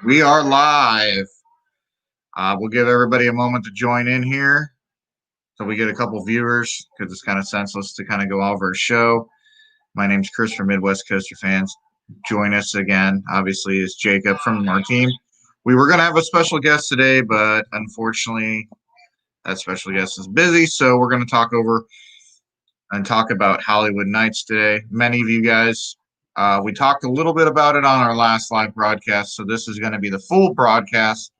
We are live. We'll give everybody a moment to join in here so we get a couple viewers because it's kind of senseless to kind of go over a show. My name's Chris from Midwest Coaster Fans. Join us again, obviously, is Jacob from our team. We were going to have a special guest today, but unfortunately, that special guest is busy. So we're going to talk about HoliWood Nights today. Many of you guys, we talked a little bit about it on our last live broadcast. So this is going to be the full broadcast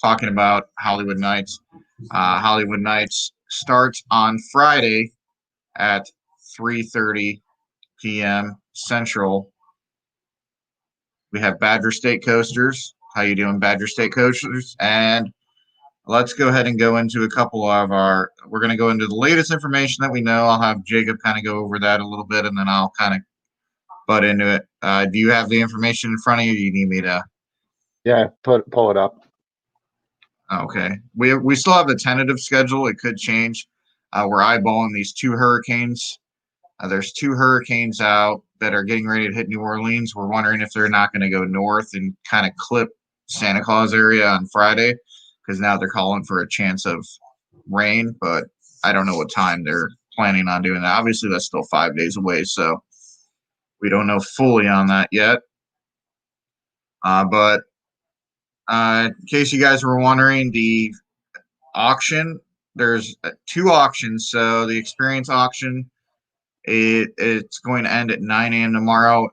talking about HoliWood Nights. HoliWood Nights starts on Friday at 3:30 p.m. Central. We have Badger State Coasters. How you doing, Badger State Coasters? And let's go ahead and go into a couple of our. We're going to go into the latest information that we know. I'll have Jacob kind of go over that a little bit, and then I'll kind of butt into it. Do you have the information in front of you? Do you need me to? Yeah, pull it up. Okay. We still have the tentative schedule. It could change. We're eyeballing these two hurricanes. There's two hurricanes out that are getting ready to hit New Orleans. We're wondering if they're not going to go north and kind of clip Santa Claus area on Friday because now they're calling for a chance of rain, but I don't know what time they're planning on doing that. Obviously, that's still 5 days away, so we don't know fully on that yet. But in case you guys were wondering, the auction, there's two auctions. So the experience auction, it's going to end at 9 a.m. tomorrow,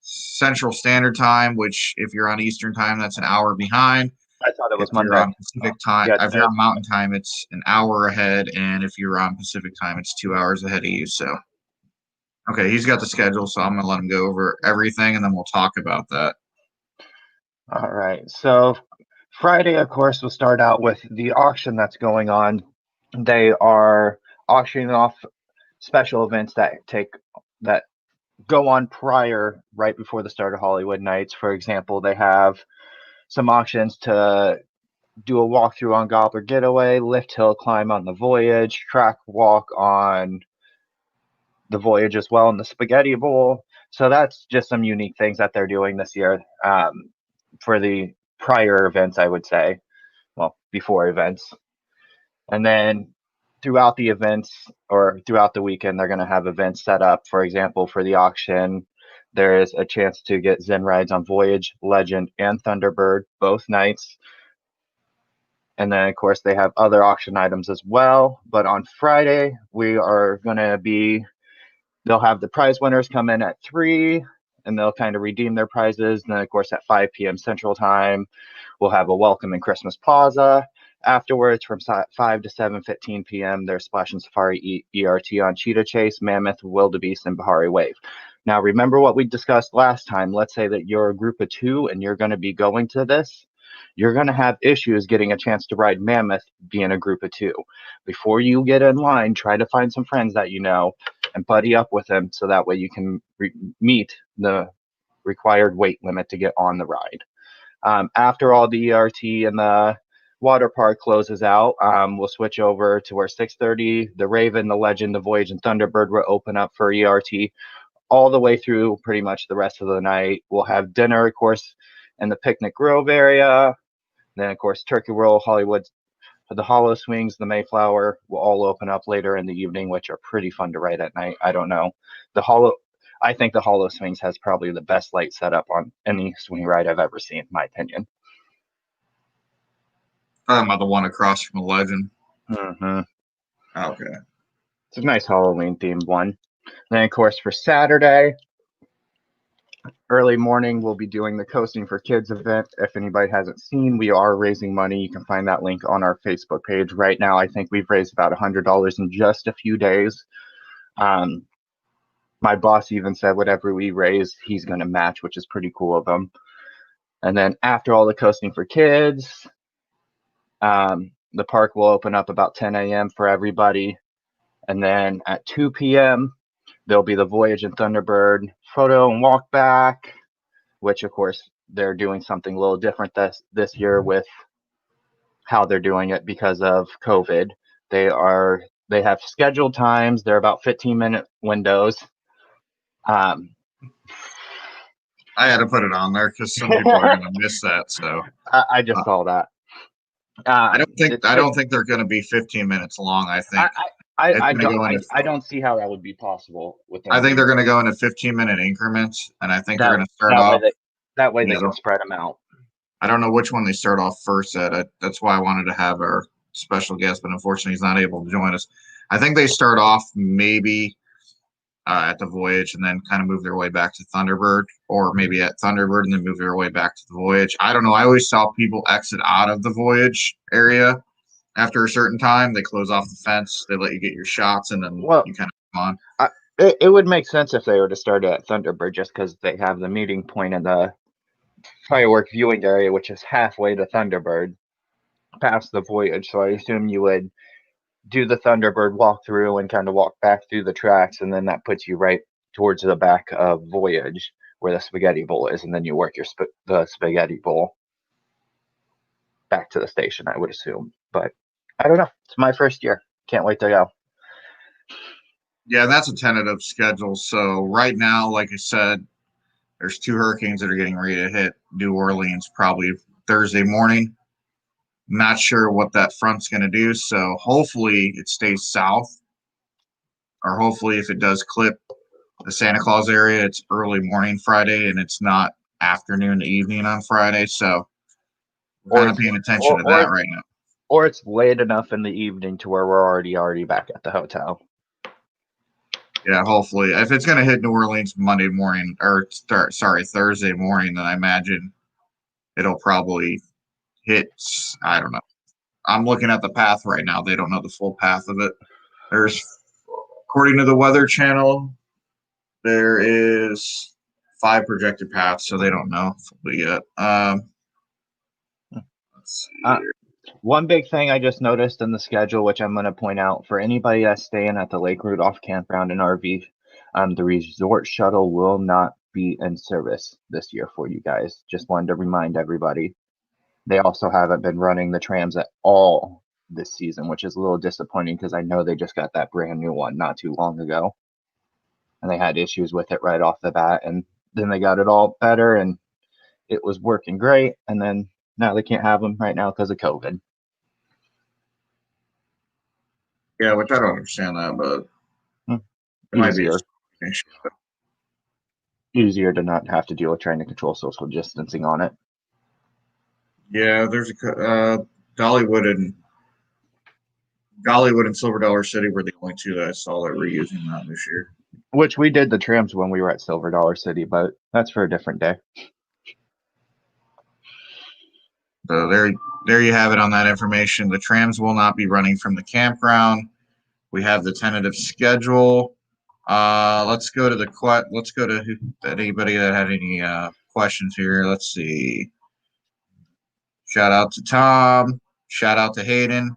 Central Standard Time, which if you're on Eastern Time, that's an hour behind. I thought it was If Monday. you're on Pacific Time, Yeah, if you're on Mountain Time, it's an hour ahead, and if you're on Pacific Time, it's 2 hours ahead of you. So, okay, he's got the schedule, so I'm gonna let him go over everything, and then we'll talk about that. All right. So Friday, of course, we'll start out with the auction that's going on. They are auctioning off special events that go on right before the start of HoliWood Nights. For example, they have some auctions to do a walkthrough on Gobbler Getaway, lift hill climb on the Voyage, track walk on the Voyage as well in the Spaghetti Bowl. So that's just some unique things that they're doing this year for the prior events, I would say. Well, before events. And then throughout the events or throughout the weekend, they're going to have events set up. For example, for the auction, there is a chance to get Zen rides on Voyage, Legend, and Thunderbird both nights. And then, of course, they have other auction items as well. But on Friday, they'll have the prize winners come in at 3, and they'll kind of redeem their prizes. And then, of course, at 5 p.m. Central Time, we'll have a welcome in Christmas Plaza. Afterwards, from 5 to 7:15 p.m., there's Splash and Safari ERT on Cheetah Chase, Mammoth, Wildebeest, and Bahari Wave. Now, remember what we discussed last time. Let's say that you're a group of 2 and you're going to be going to this. You're going to have issues getting a chance to ride Mammoth being a group of 2. Before you get in line, try to find some friends that you know and buddy up with them so that way you can meet the required weight limit to get on the ride. After all the ERT and the water park closes out, we'll switch over to where 6:30, the Raven, the Legend, the Voyage, and Thunderbird will open up for ERT all the way through pretty much the rest of the night. We'll have dinner, of course, in the Picnic Grove area. Then, of course, Turkey Roll, HoliWood, the Hollow Swings, the Mayflower will all open up later in the evening, which are pretty fun to ride at night. I don't know. I think the Hollow Swings has probably the best light setup on any swing ride I've ever seen, in my opinion. I'm the one across from the Legend. Mm-hmm. Okay. It's a nice Halloween themed one. Then, of course, for Saturday, early morning, we'll be doing the Coasting for Kids event. If anybody hasn't seen, we are raising money. You can find that link on our Facebook page. Right now, I think we've raised about $100 in just a few days. My boss even said whatever we raise, he's going to match, which is pretty cool of him. And then after all the Coasting for Kids, the park will open up about 10 a.m. for everybody. And then at 2 p.m., there'll be the Voyage and Thunderbird photo and walk back, which, of course, they're doing something a little different this year with how they're doing it because of COVID. They have scheduled times. They're about 15-minute windows. I had to put it on there because some people are going to miss that. So I just uh, saw that. I don't think they're going to be 15 minutes long. I I, think it's I going to don't go into. I don't see how that would be possible with I them think being they're going to go into 15-minute increments, and I think they're that going to start off. that way they Yeah, can spread them out. I don't know which one they start off first at. That's why I wanted to have our special guest, but unfortunately, he's not able to join us. I think they start off maybe at the Voyage and then kind of move their way back to Thunderbird, or maybe at Thunderbird and then move their way back to the Voyage. I don't know. I always saw people exit out of the Voyage area after a certain time. They close off the fence, they let you get your shots, and then Well, you kind of come on. it would make sense if they were to start at Thunderbird just because they have the meeting point in the firework viewing area, which is halfway to Thunderbird, past the Voyage. So I assume you would do the Thunderbird walkthrough and kind of walk back through the tracks, and then that puts you right towards the back of Voyage where the Spaghetti Bowl is, and then you work the Spaghetti Bowl back to the station, I would assume. But I don't know. It's my first year. Can't wait to go. Yeah, that's a tentative schedule. So right now, like I said, there's 2 hurricanes that are getting ready to hit New Orleans probably Thursday morning. Not sure what that front's going to do. So hopefully it stays south, or hopefully if it does clip the Santa Claus area, it's early morning Friday and it's not afternoon to evening on Friday. So we're kind of paying attention to that right now. Or it's late enough in the evening to where we're already back at the hotel. Yeah, hopefully. If it's going to hit New Orleans Monday morning, or Thursday morning, then I imagine it'll probably hit, I don't know. I'm looking at the path right now. They don't know the full path of it. There's, according to the Weather Channel, there is 5 projected paths, so they don't know fully yet. Let's see here. One big thing I just noticed in the schedule, which I'm going to point out for anybody that's staying at the Lake Rudolph campground and RV, the resort shuttle will not be in service this year for you guys. Just wanted to remind everybody. They also haven't been running the trams at all this season, which is a little disappointing because I know they just got that brand new one not too long ago. And they had issues with it right off the bat. And then they got it all better and it was working great. And then now they can't have them right now because of COVID. Yeah, which I don't understand that, but it might be easier to not have to deal with trying to control social distancing on it. Yeah, there's a Dollywood and Silver Dollar City were the only 2 that I saw that were using that this year. Which we did the trams when we were at Silver Dollar City, but that's for a different day. So there you have it on that information. The trams will not be running from the campground. We have the tentative schedule. Let's go to anybody that had any questions here. Let's see. Shout out to Tom. Shout out to Hayden.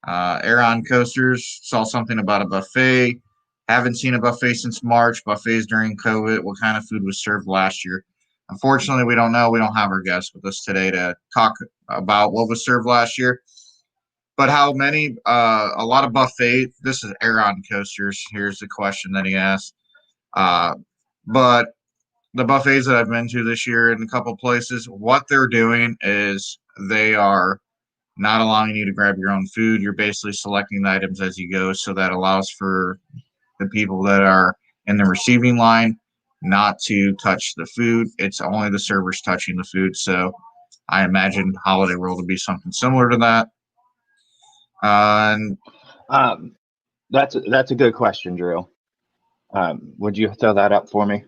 Aeron Coasters saw something about a buffet. Haven't seen a buffet since March. Buffets during COVID. What kind of food was served last year? Unfortunately, we don't know. We don't have our guest with us today to talk about what was served last year. But how many? A lot of buffet. This is Aeron Coasters. Here's the question that he asked. But the buffets that I've been to this year in a couple of places, what they're doing is they are not allowing you to grab your own food. You're basically selecting the items as you go, so that allows for the people that are in the receiving line not to touch the food. It's only the servers touching the food. So I imagine Holiday World would be something similar to that. That's a good question, Drew. Would you throw that up for me?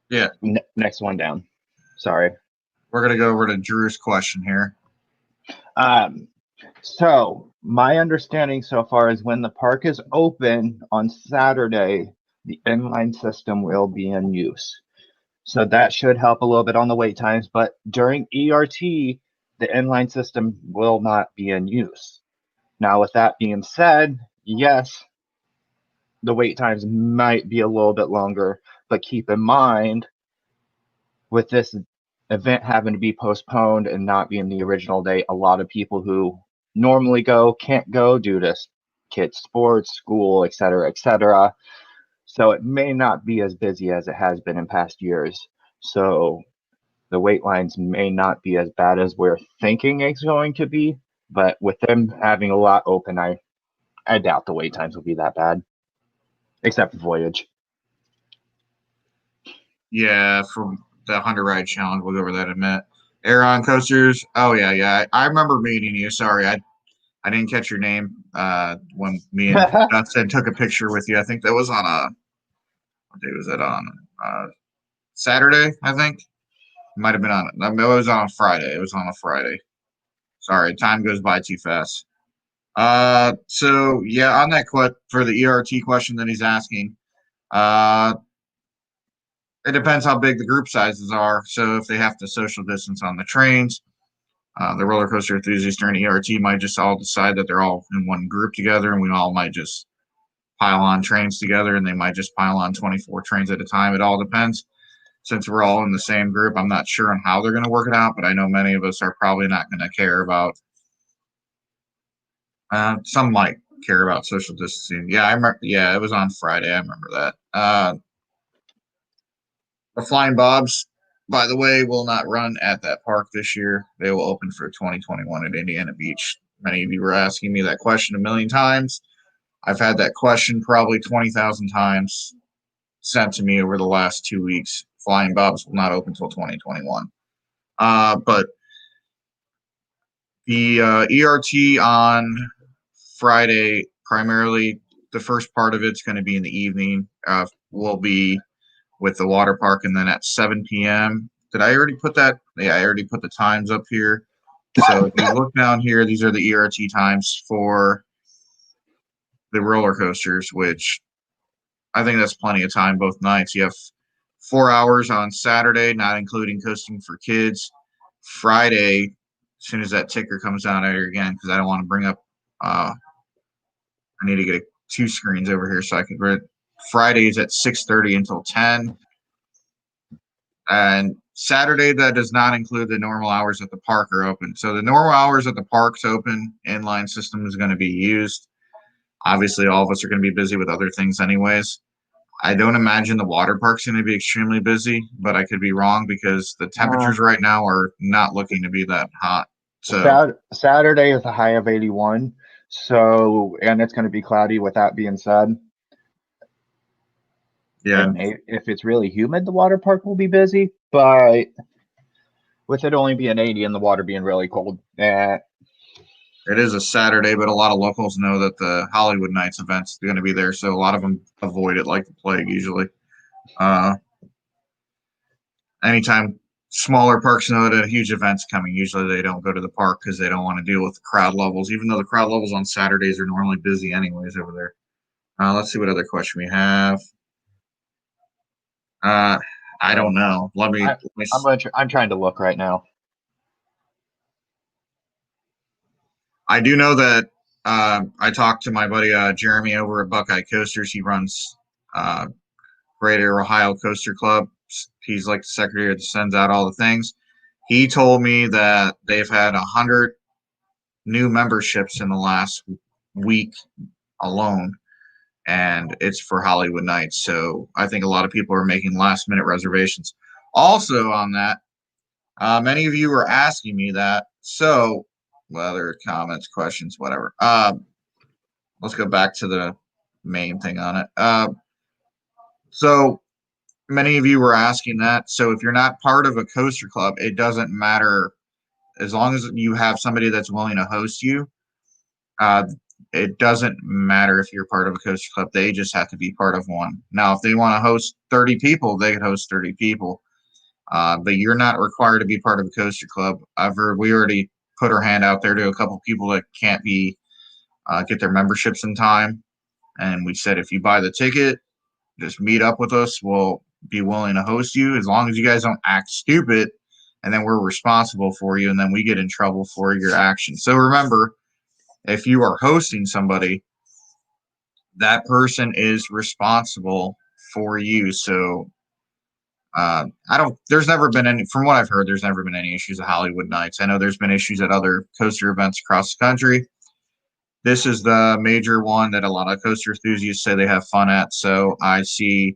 Yeah. Next one down. Sorry. We're going to go over to Drew's question here. So my understanding so far is when the park is open on Saturday, the inline system will be in use. So that should help a little bit on the wait times, but during ERT, the inline system will not be in use. Now, with that being said, yes, the wait times might be a little bit longer, but keep in mind, with this event having to be postponed and not being the original date, a lot of people who normally go can't go due to kids' sports, school, etc., etc. So it may not be as busy as it has been in past years. So the wait lines may not be as bad as we're thinking it's going to be. But with them having a lot open, I doubt the wait times will be that bad, except for Voyage. Yeah, from the 100 ride challenge, we'll go over that in a minute. Aeron coasters. Oh yeah. I remember meeting you. Sorry, I didn't catch your name when me and Dustin took a picture with you. I think that was on a what day was that on? Saturday, I think. Might have been on. I mean, it was on a Friday. It was on a Friday. Sorry, time goes by too fast. So yeah, on that for the ERT question that he's asking, it depends how big the group sizes are. So if they have to social distance on the trains, the roller coaster enthusiasts during ERT might just all decide that they're all in one group together, and we all might just pile on trains together, and they might just pile on 24 trains at a time. It all depends. Since we're all in the same group, I'm not sure on how they're going to work it out, but I know many of us are probably not going to care about. Some might care about social distancing. Yeah, I remember. Yeah, it was on Friday. I remember that. The Flying Bobs, by the way, will not run at that park this year. They will open for 2021 at Indiana Beach. Many of you were asking me that question a million times. I've had that question probably 20,000 times sent to me over the last 2 weeks. Flying Bobs will not open until 2021. But the ERT on Friday, primarily the first part of it's going to be in the evening, will be with the water park, and then at 7 p.m. Did I already put that? Yeah, I already put the times up here. So if you look down here, these are the ERT times for the roller coasters, which I think that's plenty of time both nights. You have 4 hours on Saturday, not including coasting for kids. Friday, as soon as that ticker comes down here again, because I don't want to bring up, I need to get two screens over here so I can read. Fridays at 6:30 until 10. And Saturday, that does not include the normal hours that the park are open. So the normal hours that the park's open, inline system is going to be used. Obviously, all of us are going to be busy with other things anyways. I don't imagine the water park's going to be extremely busy, but I could be wrong because the temperatures right now are not looking to be that hot. So Saturday is a high of 81. So, and it's going to be cloudy with that being said. yeah, And if it's really humid, the water park will be busy. But with it only being 80 and the water being really cold, it is a Saturday, but a lot of locals know that the HoliWood Nights event's going to be there, so a lot of them avoid it like the plague usually. Anytime smaller parks know that a huge event's coming, usually they don't go to the park because they don't want to deal with the crowd levels, even though the crowd levels on Saturdays are normally busy anyways over there. Let's see what other question we have. I don't know. I'm trying to look right now. I do know that I talked to my buddy Jeremy over at Buckeye Coasters. He runs Greater Ohio Coaster Club. He's like the secretary that sends out all the things. He told me that they've had 100 new memberships in the last week alone, and it's for HoliWood Nights. So I think a lot of people are making last minute reservations. Also on that, many of you were asking me that. So whether comments, questions, whatever. Let's go back to the main thing on it. So many of you were asking that. So if you're not part of a coaster club, it doesn't matter as long as you have somebody that's willing to host you. It doesn't matter if you're part of a coaster club. They just have to be part of one. Now, if they want to host 30 people, they can host 30 people. But you're not required to be part of a coaster club. We already put our hand out there to a couple people that can't get their memberships in time. And we said, if you buy the ticket, just meet up with us. We'll be willing to host you as long as you guys don't act stupid, and then we're responsible for you, and then we get in trouble for your actions. So remember, if you are hosting somebody, that person is responsible for you. So there's never been any, from what I've heard, there's never been any issues at HoliWood Nights. I know there's been issues at other coaster events across the country. this is the major one that a lot of coaster enthusiasts say they have fun at. So I see.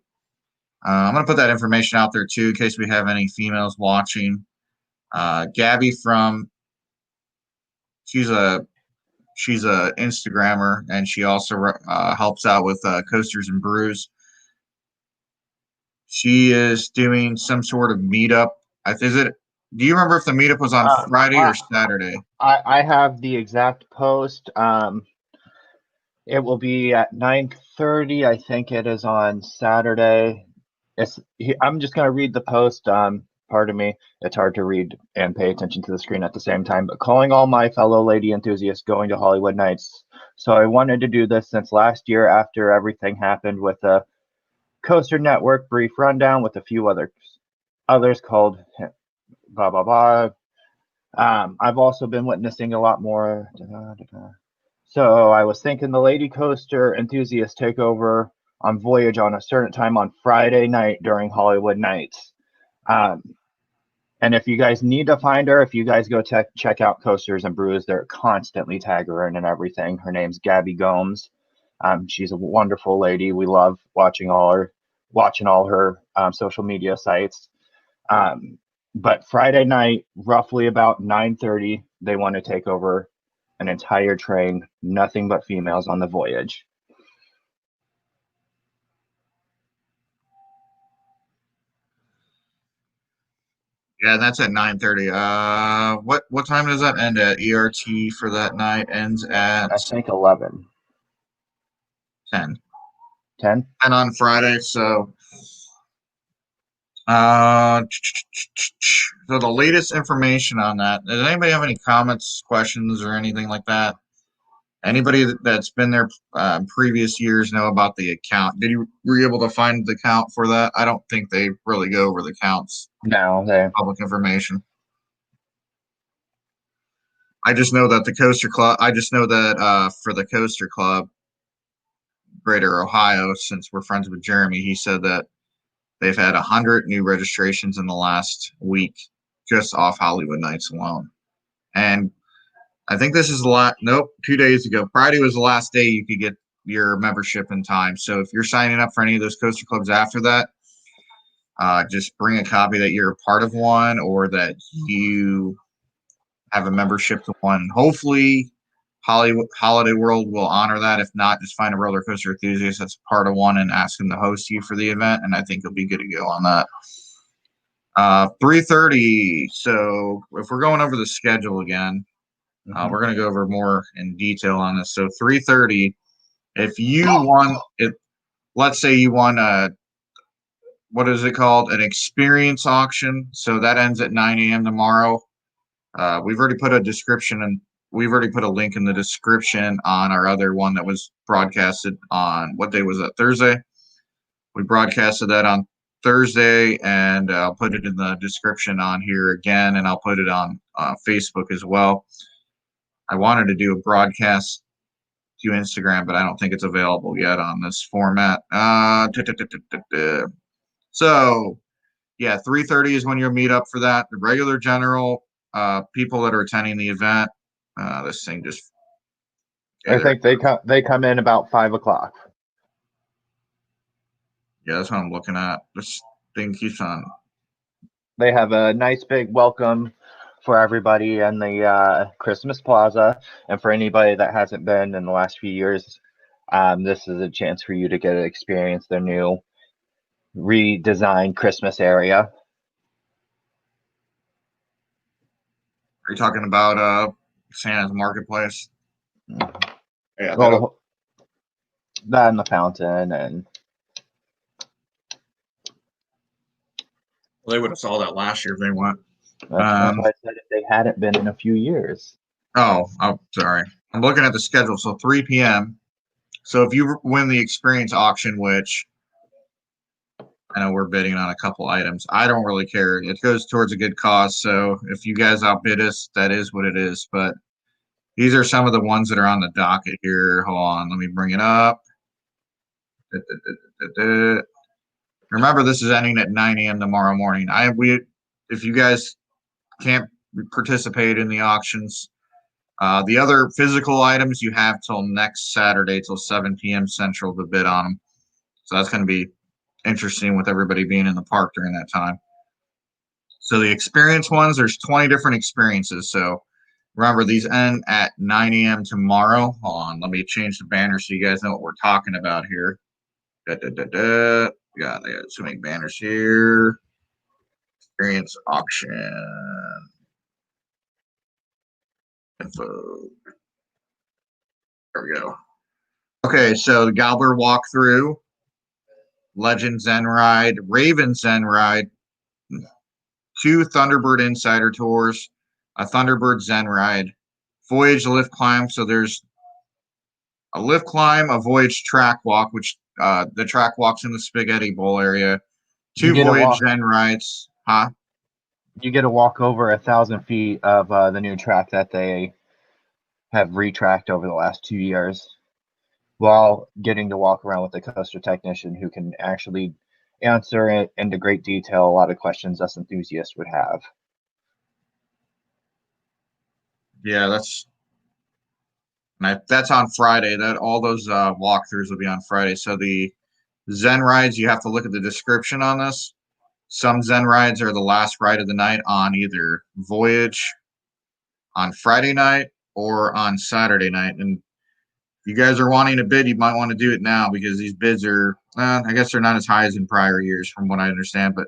I'm going to put that information out there too in case we have any females watching. Gabby she's a Instagrammer, and she also helps out with Coasters and Brews. She is doing some sort of meetup. Is it? Do you remember if the meetup was on Friday or Saturday? I have the exact post. It will be at 9:30. I think it is on Saturday. I'm just going to read the post. Pardon me. It's hard to read and pay attention to the screen at the same time. But calling all my fellow lady enthusiasts going to HoliWood Nights. So I wanted to do this since last year after everything happened with the Coaster Network brief rundown with a few others called blah, blah, blah. I've also been witnessing a lot more. So I was thinking the Lady Coaster enthusiast takeover on Voyage on a certain time on Friday night during HoliWood Nights. And if you guys need to find her, if you guys go check out Coasters and Brews, they're constantly tag her in and everything. Her name's Gabby Gomes. She's a wonderful lady. We love watching all her social media sites. But Friday night, roughly about 9:30, they want to take over an entire train, nothing but females on the Voyage. Yeah, that's at 9:30. What time does that end at? ERT for that night ends at I think 11. 10. 10? And on Friday, so so the latest information on that. Does anybody have any comments, questions, or anything like that? Anybody that's been there previous years know about the account? Were you able to find the count for that? I don't think they really go over the counts. No, they Public information. I just know that the Coaster Club. I just know that for the Coaster Club, Greater Ohio, since we're friends with Jeremy, he said that they've had 100 new registrations in the last week just off HoliWood Nights alone. And I think this is a lot. Nope, 2 days ago. Friday was the last day you could get your membership in time. So if you're signing up for any of those coaster clubs after that, just bring a copy that you're a part of one or that you have a membership to one. Hopefully, Holiday World will honor that. If not, just find a roller coaster enthusiast that's part of one and ask them to host you for the event, and I think you'll be good to go on that. 3:30. So if we're going over the schedule again, we're going to go over more in detail on this. So 3:30. If you won, let's say you won what is it called? An experience auction. So that ends at 9 a.m. tomorrow. We've already put a description and we've already put a link in the description on our other one that was broadcasted on what day was that? Thursday. We broadcasted that on Thursday, and I'll put it in the description on here again, and I'll put it on Facebook as well. I wanted to do a broadcast to Instagram, but I don't think it's available yet on this format. So, yeah, 3:30 is when you'll meet up for that. The regular general people that are attending the event. This thing just. I think they come in about 5 o'clock. Yeah, that's what I'm looking at. This thing keeps on. They have a nice big welcome for everybody in the Christmas Plaza, and for anybody that hasn't been in the last few years, this is a chance for you to get to experience their new redesigned Christmas area. Are you talking about Santa's Marketplace? Mm-hmm. Yeah, well, that and the fountain, and they would have saw that last year if they went. That's why I said if they hadn't been in a few years. Oh, sorry. I'm looking at the schedule. So 3 p.m. So if you win the experience auction, which I know we're bidding on a couple items, I don't really care. It goes towards a good cause. So if you guys outbid us, that is what it is. But these are some of the ones that are on the docket here. Hold on. Let me bring it up. Remember, this is ending at 9 a.m. tomorrow morning. If you guys can't participate in the auctions, The other physical items you have till next Saturday till 7 p.m. Central to bid on them. So that's going to be interesting with everybody being in the park during that time. So the experience ones, there's 20 different experiences. So remember, these end at 9 a.m. tomorrow. Hold on, let me change the banner so you guys know what we're talking about here. God, they got too many banners here. Experience auction. Info. There we go. Okay, so the Gobbler walkthrough, Legend Zen Ride, Raven Zen Ride, 2 Thunderbird Insider Tours, a Thunderbird Zen Ride, Voyage Lift Climb. So there's a lift climb, a Voyage track walk, which the track walks in the Spaghetti Bowl area, 2 Voyage Zen Rides. Huh? You get to walk over 1,000 feet of the new track that they have retracked over the last 2 years, while getting to walk around with a coaster technician who can actually answer it into great detail a lot of questions us enthusiasts would have. Yeah, that's on Friday. That all those walkthroughs will be on Friday. So the Zen rides, you have to look at the description on this. Some Zen rides are the last ride of the night on either Voyage on Friday night or on Saturday night. And if you guys are wanting to bid, you might want to do it now because these bids are, I guess they're not as high as in prior years from what I understand. But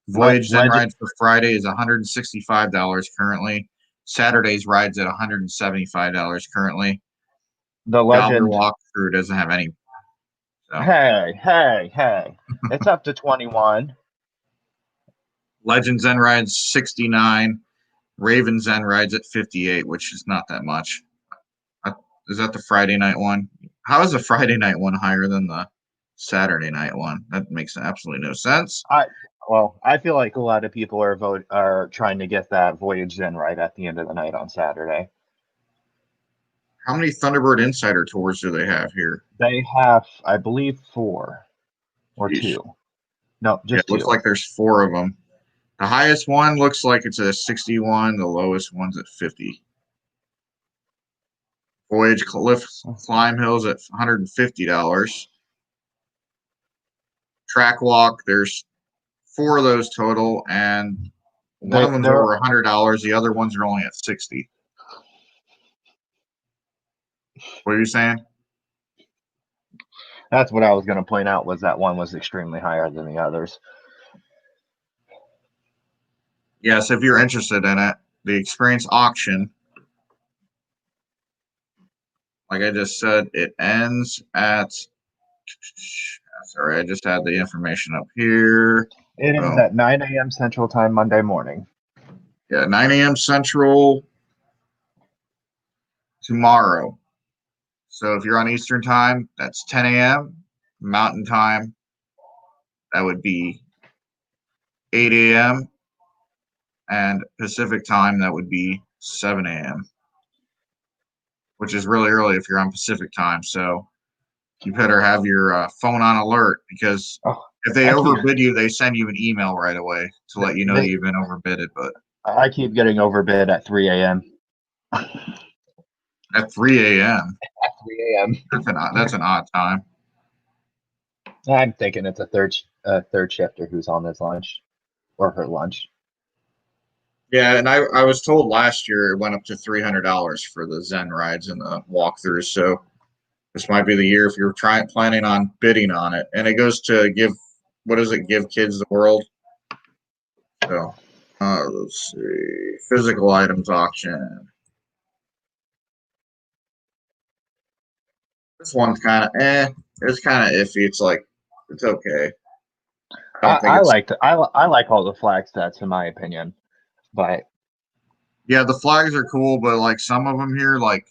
Voyage Zen rides for Friday is $165 currently. Saturday's rides at $175 currently. The Legend walkthrough doesn't have any. So. Hey! It's up to 21. Legend Zen rides 69. Raven Zen rides at 58, which is not that much. Is that the Friday night one? How is the Friday night one higher than the Saturday night one? That makes absolutely no sense. I feel like a lot of people are trying to get that Voyage Zen ride at the end of the night on Saturday. How many Thunderbird Insider Tours do they have here? They have, I believe, 4 or Jeez. 2. No, just 2. Looks like there's 4 of them. The highest one looks like it's a 61. The lowest one's at 50. Voyage Lift Climb Hills at $150. Track Walk, there's 4 of those total, and one of them's over $100. The other ones are only at 60. What are you saying? That's what I was going to point out, was that one was extremely higher than the others. Yes, if you're interested in it, the experience auction, like I just said, it ends at, sorry, I just had the information up here. It ends at 9 a.m. Central Time Monday morning. Yeah, 9 a.m. Central tomorrow. So if you're on Eastern Time, that's 10 a.m. Mountain Time, that would be 8 a.m. And Pacific Time, that would be 7 a.m., which is really early if you're on Pacific Time. So you better have your phone on alert, because if they overbid you, they send you an email right away to let you know you've been overbidded. But I keep getting overbid at 3 a.m. At 3 a.m. At 3 a.m. That's an odd time. I'm thinking it's a third shifter who's on his lunch or her lunch. Yeah, and I was told last year it went up to $300 for the Zen rides and the walkthroughs. So this might be the year if you're planning on bidding on it. And it goes to give kids the world. So let's see, physical items auction. This one's kind of It's kind of iffy. It's like, it's okay. I like all the flag sets, in my opinion, but yeah, the flags are cool, but like some of them here, like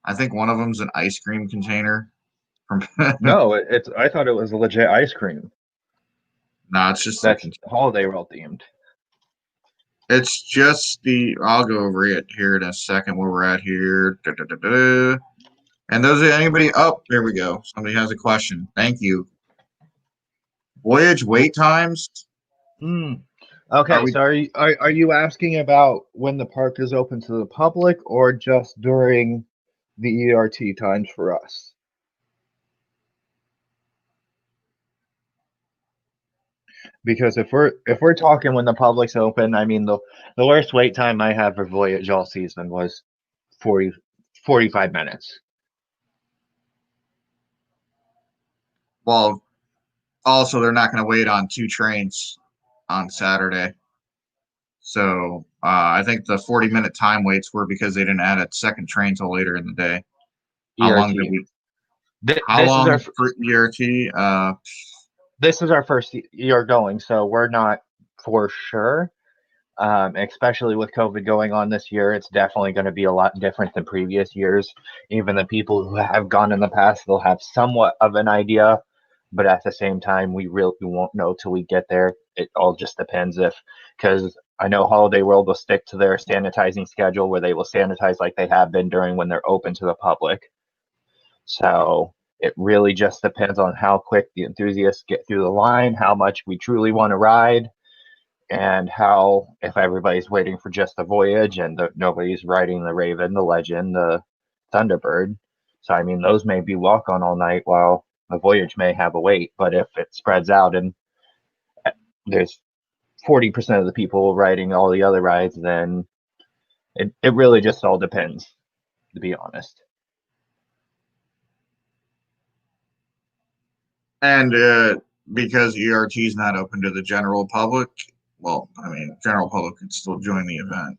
I think one of them's an ice cream container. No, I thought it was a legit ice cream. No, it's just that's Holiday World themed. It's just I'll go over it here in a second where we're at here. And those are anybody up? There we go. Somebody has a question. Thank you. Voyage wait times. Are Okay, we? so are you asking about when the park is open to the public or just during the ERT times for us? Because if we're talking when the public's open, I mean the worst wait time I had for Voyage all season was 40 45 minutes. Well, also they're not going to wait on two trains on Saturday. So I think the 40-minute time waits were because they didn't add a second train till later in the day. How long did ERT. we? How This is our long for ERT? this is our first year going, so we're not for sure. Especially with COVID going on this year, it's definitely going to be a lot different than previous years. Even the people who have gone in the past, they'll have somewhat of an idea, but at the same time, we really won't know till we get there. It all just depends because I know Holiday World will stick to their sanitizing schedule where they will sanitize like they have been during when they're open to the public. So it really just depends on how quick the enthusiasts get through the line, how much we truly want to ride, and how if everybody's waiting for just the Voyage and nobody's riding the Raven, the Legend, the Thunderbird. So I mean, those may be walk on all night while the Voyage may have a wait. But if it spreads out and there's 40% of the people riding all the other rides, then it really just all depends, to be honest. And because ERT is not open to the general public, well, I mean, general public can still join the event,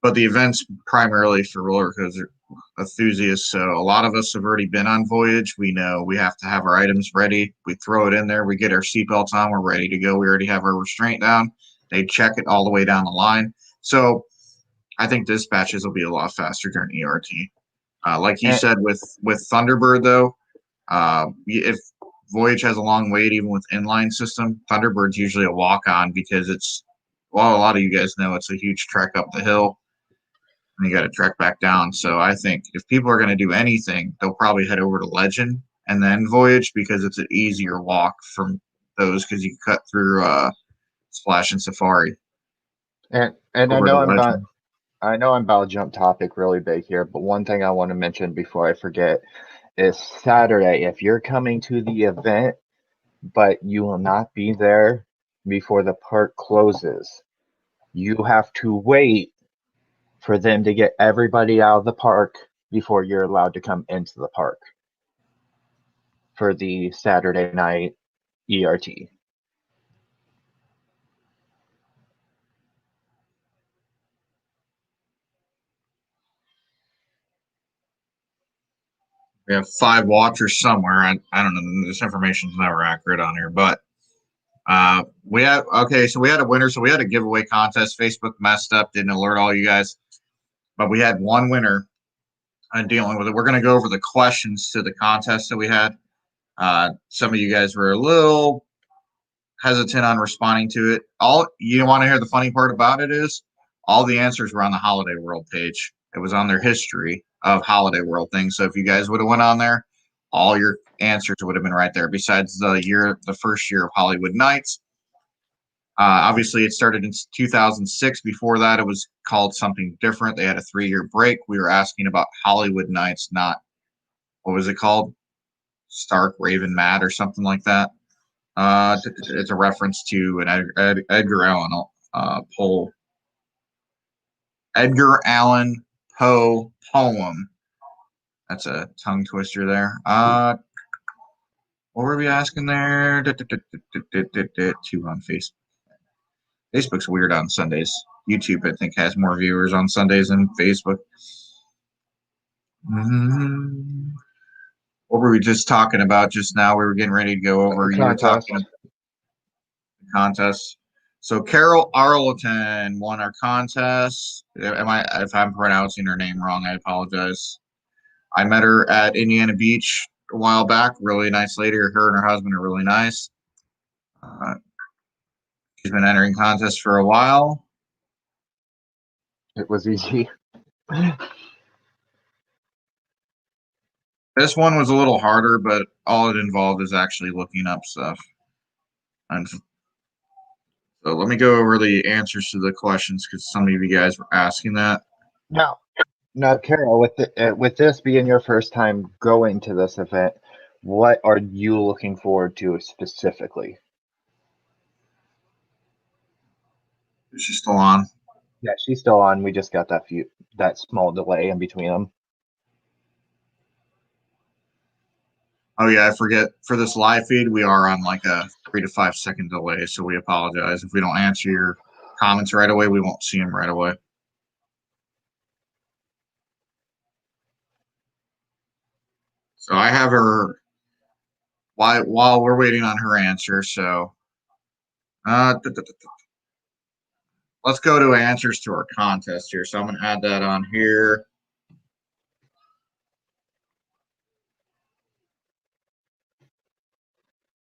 but the event's primarily for roller coaster enthusiasts. So a lot of us have already been on Voyage. We know we have to have our items ready. We throw it in there. We get our seatbelts on. We're ready to go. We already have our restraint down. They check it all the way down the line. So I think dispatches will be a lot faster during ERT. Like you And, said with Thunderbird, though, if Voyage has a long wait, even with inline system, Thunderbird's usually a walk on because it's, well, a lot of you guys know it's a huge trek up the hill and you got to trek back down. So I think if people are going to do anything, they'll probably head over to Legend and then Voyage because it's an easier walk from those because you cut through Splash and Safari and over to Legend. I know I'm about to jump topic really big here, but one thing I want to mention before I forget is Saturday. If you're coming to the event, but you will not be there before the park closes, you have to wait for them to get everybody out of the park before you're allowed to come into the park for the Saturday night ERT. We have 5 watchers somewhere. I don't know. This information is never accurate on here, but we had okay. So we had a winner. So we had a giveaway contest. Facebook messed up, didn't alert all you guys, but we had one winner. Dealing with it. We're going to go over the questions to the contest that we had. Some of you guys were a little hesitant on responding to it. All you want to hear the funny part about it is all the answers were on the Holiday World page. It was on their history of Holiday World things. So if you guys would have went on there, all your answers would have been right there. Besides the first year of HoliWood Nights. Obviously, it started in 2006. Before that, it was called something different. They had a 3-year break. We were asking about HoliWood Nights, not what was it called? Stark Raven Mad or something like that. It's a reference to an Edgar Allan Poe poem. That's a tongue twister there. What were we asking there? Two on Facebook. Facebook's weird on Sundays. YouTube, I think, has more viewers on Sundays than Facebook. Mm-hmm. What were we just talking about just now? We were getting ready to go over. You were Contest. talking about the contest. So Carol Arleton won our contest. If I'm pronouncing her name wrong, I apologize. I met her at Indiana Beach a while back. Really nice lady. Her and her husband are really nice. She's been entering contests for a while. It was easy. This one was a little harder, but all it involved is actually looking up stuff. And So let me go over the answers to the questions because some of you guys were asking that. Now, Carol, with this being your first time going to this event, what are you looking forward to specifically? Is she still on? Yeah, she's still on. We just got that small delay in between them. Oh yeah, I forget. For this live feed, we are on like a 3 to 5 second delay, so we apologize if we don't answer your comments right away. We won't see them right away. So I have her while we're waiting on her answer. So let's go to answers to our contest here. So I'm going to add that on here.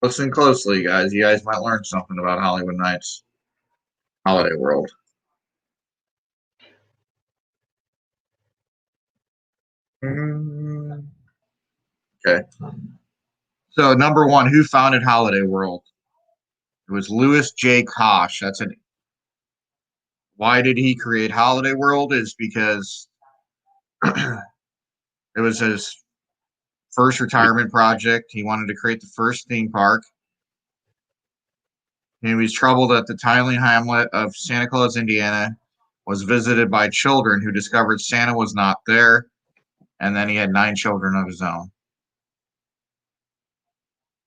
Listen closely, guys. You guys might learn something about HoliWood Nights, Holiday World. Okay. So number one, who founded Holiday World? It was Louis J. Kosh. That's an. Why did he create Holiday World? Is because it was his first retirement project. He wanted to create the first theme park. He was troubled that the tiny hamlet of Santa Claus, Indiana, was visited by children who discovered Santa was not there, and then he had 9 children of his own.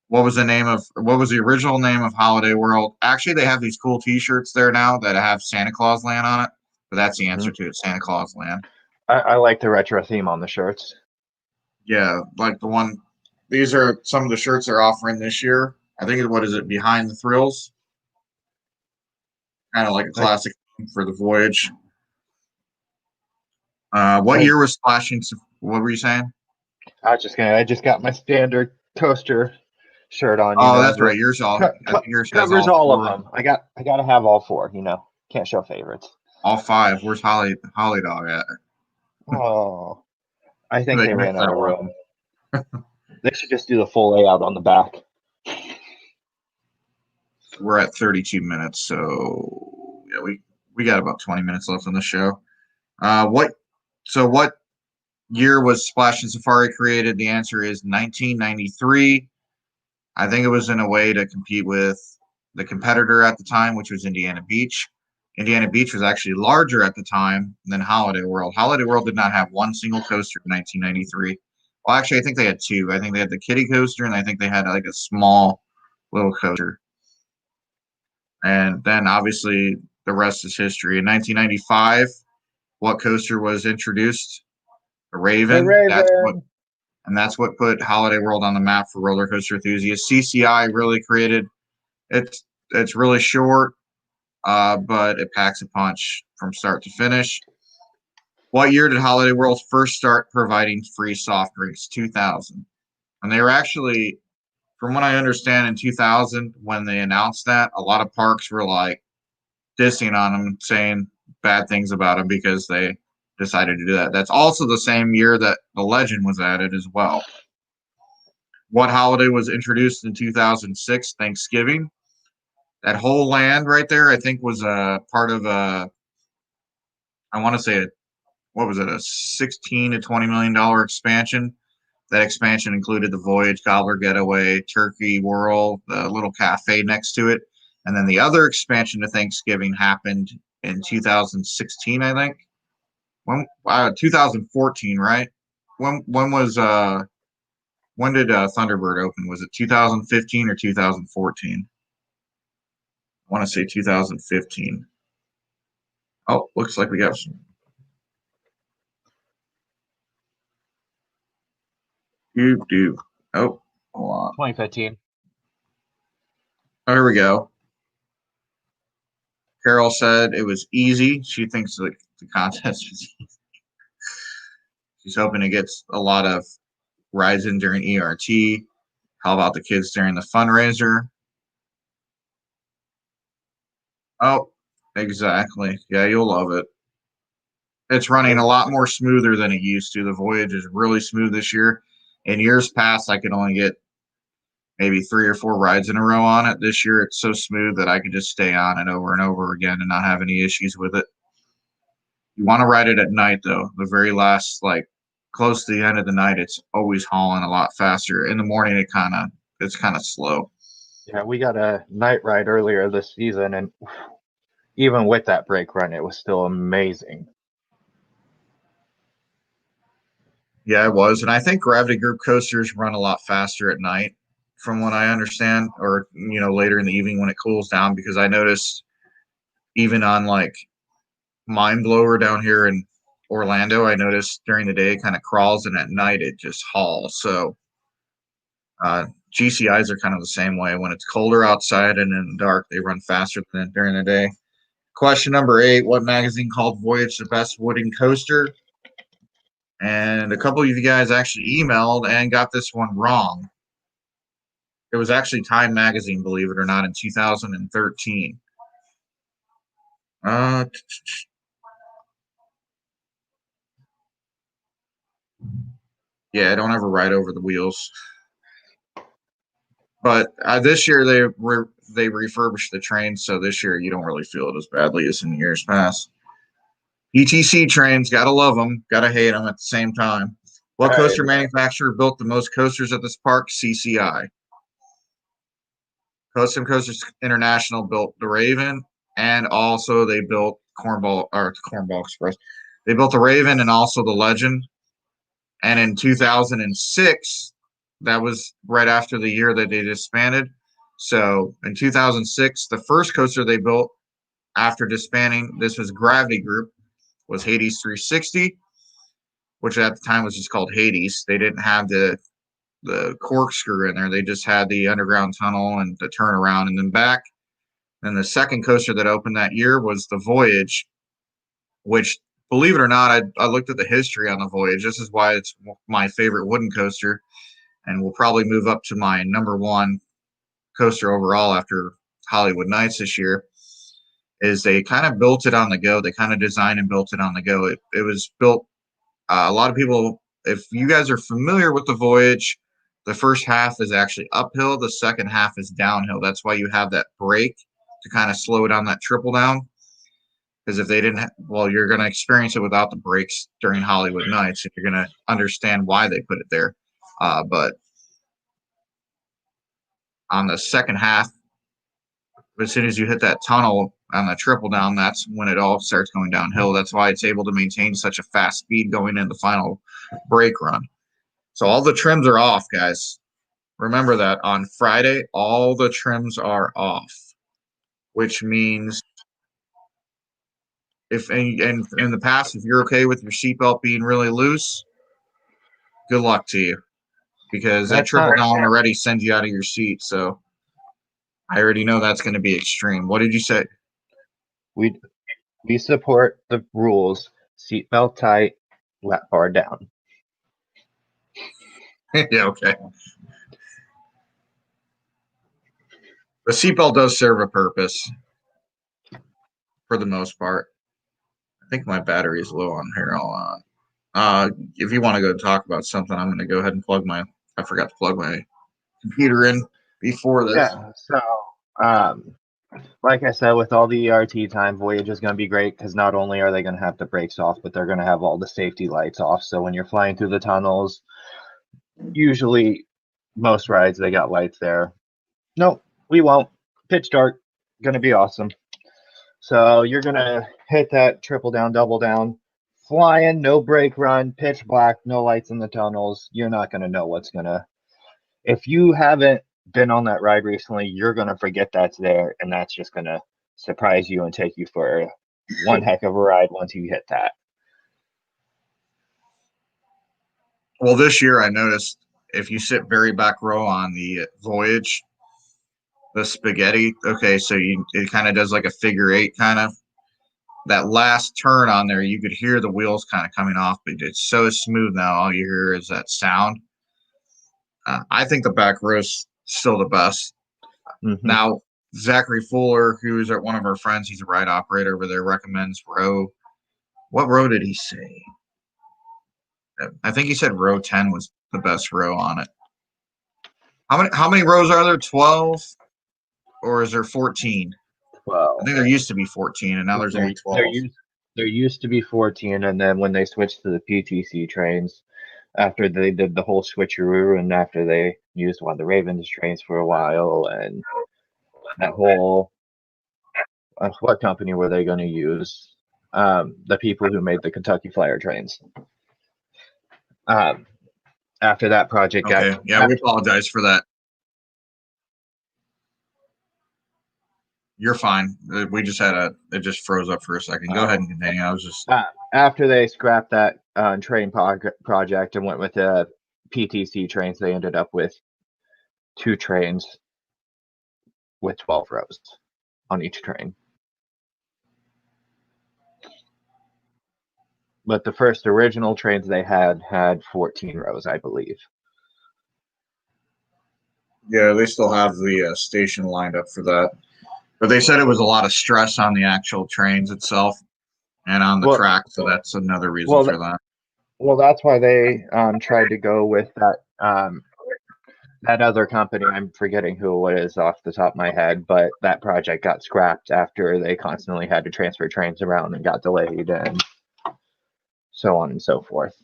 What was the original name of Holiday World? Actually, they have these cool T-shirts there now that have Santa Claus Land on it, but that's the answer to it, Santa Claus Land. I like the retro theme on the shirts. Yeah, like the one. These are some of the shirts they're offering this year. I think what is it? Behind the Thrills, kind of like a classic for the voyage. What year was Splashing? What were you saying? I just got my standard coaster shirt on. Oh, that's right. Yours covers all all 4. of them. I gotta have all 4. Can't show favorites. All 5. Where's Holly Dog at? Oh, I think they ran missed out that of one. room. They should just do the full layout on the back. We're at 32 minutes, so yeah, we got about 20 minutes left on the show. What year was Splash and Safari created? The answer is 1993. I think it was in a way to compete with the competitor at the time, which was Indiana Beach. Indiana Beach was actually larger at the time than Holiday World. Holiday World did not have one single coaster in 1993. Well, actually, I think they had 2. I think they had the kiddie coaster, and I think they had like a small little coaster. And then obviously the rest is history. In 1995, what coaster was introduced? The Raven. The Raven. That's what put Holiday World on the map for roller coaster enthusiasts. CCI really created. It's really short, but it packs a punch from start to finish. What year did Holiday World first start providing free soft drinks? 2000. And they were actually, from what I understand, in 2000 when they announced that, a lot of parks were like dissing on them, saying bad things about them because they decided to do that. That's also the same year that the Legend was added as well. What holiday was introduced in 2006? Thanksgiving. That whole land right there, I think, was a part of I want to say, what was it, a $16 to $20 million expansion. That expansion included the Voyage, Gobbler Getaway, Turkey Whirl, the little cafe next to it. And then the other expansion to Thanksgiving happened in 2016, I think. 2014, right? When did Thunderbird open? Was it 2015 or 2014? I want to say 2015. Oh, looks like we got some. Oh, hold on. 2015. Oh, here we go. Carol said it was easy. She thinks the contest was easy. She's hoping to get a lot of rides in during ERT. How about the kids during the fundraiser? Oh, exactly. Yeah, you'll love it. It's running a lot more smoother than it used to. The Voyage is really smooth this year. In years past, I could only get maybe 3 or 4 rides in a row on it. This year it's so smooth that I could just stay on it over and over again and not have any issues with it. You want to ride it at night though. The very last, like close to the end of the night, it's always hauling a lot faster. In the morning it's kind of slow. Yeah, we got a night ride earlier this season, and even with that brake run, it was still amazing. Yeah, it was. And I think gravity group coasters run a lot faster at night, from what I understand, or later in the evening when it cools down, because I noticed even on like Mind Blower down here in Orlando, I noticed during the day it kind of crawls and at night it just hauls. So GCIs are kind of the same way. When it's colder outside and in the dark, they run faster than during the day. Question number 8, what magazine called Voyage the best wooden coaster? And a couple of you guys actually emailed and got this one wrong. It was actually Time Magazine, believe it or not, in 2013. Yeah, don't ever ride over the wheels. But this year they refurbished the trains, so this year you don't really feel it as badly as in years past. ETC trains, gotta love them, gotta hate them at the same time. What coaster manufacturer built the most coasters at this park? CCI. Custom Coasters International built the Raven, and also they built Cornball Express. They built the Raven and also the Legend. And in 2006, that was right after the year that they disbanded. So in 2006, the first coaster they built after disbanding, this was Gravity Group, was Hades 360, which at the time was just called Hades. They didn't have the corkscrew in there. They just had the underground tunnel and the turnaround and then back. And the second coaster that opened that year was the Voyage, which, believe it or not, I looked at the history on the Voyage. This is why it's my favorite wooden coaster, and will probably move up to my number 1 coaster overall after HoliWood Nights this year, is they kind of built it on the go. They kind of designed and built it on the go. It was built, a lot of people, if you guys are familiar with the Voyage, the first half is actually uphill. The second half is downhill. That's why you have that brake to kind of slow down that triple down. Because if they didn't, you're going to experience it without the brakes during HoliWood Nights, and you're going to understand why they put it there. But on the second half, as soon as you hit that tunnel on the triple down, that's when it all starts going downhill. That's why it's able to maintain such a fast speed going into the final brake run. So all the trims are off, guys. Remember that on Friday, all the trims are off, which means if in the past, if you're okay with your seatbelt being really loose, good luck to you, because that triple down already sends you out of your seat. So I already know that's going to be extreme. What did you say? We support the rules. Seatbelt tight, lap bar down. Yeah, okay. The seatbelt does serve a purpose for the most part. I think my battery is low on here. I'll if you want to go talk about something, I'm going to go ahead and I forgot to plug my computer in before this. Yeah, so like I said, with all the ERT time, Voyage is going to be great because not only are they going to have the brakes off, but they're going to have all the safety lights off. So when you're flying through the tunnels, usually most rides, they got lights there. Nope, we won't. Pitch dark, going to be awesome. So you're going to hit that triple down, double down, flying, no brake run, pitch black, no lights in the tunnels. You're not going to know what's going to. If you haven't been on that ride recently, you're going to forget that's there, and that's just going to surprise you and take you for one heck of a ride once you hit that. Well, this year I noticed if you sit very back row on the Voyage, the spaghetti, okay, so it kind of does like a figure 8 kind of. That last turn on there, you could hear the wheels kind of coming off, but it's so smooth now. All you hear is that sound. I think the back row's still the best. Mm-hmm. Now, Zachary Fuller, who's one of our friends, he's a ride operator over there, recommends row. What row did he say? I think he said row 10 was the best row on it. How many rows are there? 12, or is there 14? 12. I think there used to be 14, and now there's only 12. There used to be 14, and then when they switched to the PTC trains, after they did the whole switcheroo, and after they used one of the Ravens trains for a while, and that whole what company were they going to use? The people who made the Kentucky Flyer trains. After that project Okay, yeah, we apologize for that. You're fine. We just had it just froze up for a second. Go ahead and continue. I was just after they scrapped that train project and went with the PTC trains, they ended up with 2 trains with 12 rows on each train. But the first original trains they had 14 rows, I believe. Yeah, they still have the station lined up for that. But they said it was a lot of stress on the actual trains itself and on the track, so that's another reason for that. Well, that's why they tried to go with that other company. I'm forgetting who it is off the top of my head, but that project got scrapped after they constantly had to transfer trains around and got delayed and so on and so forth.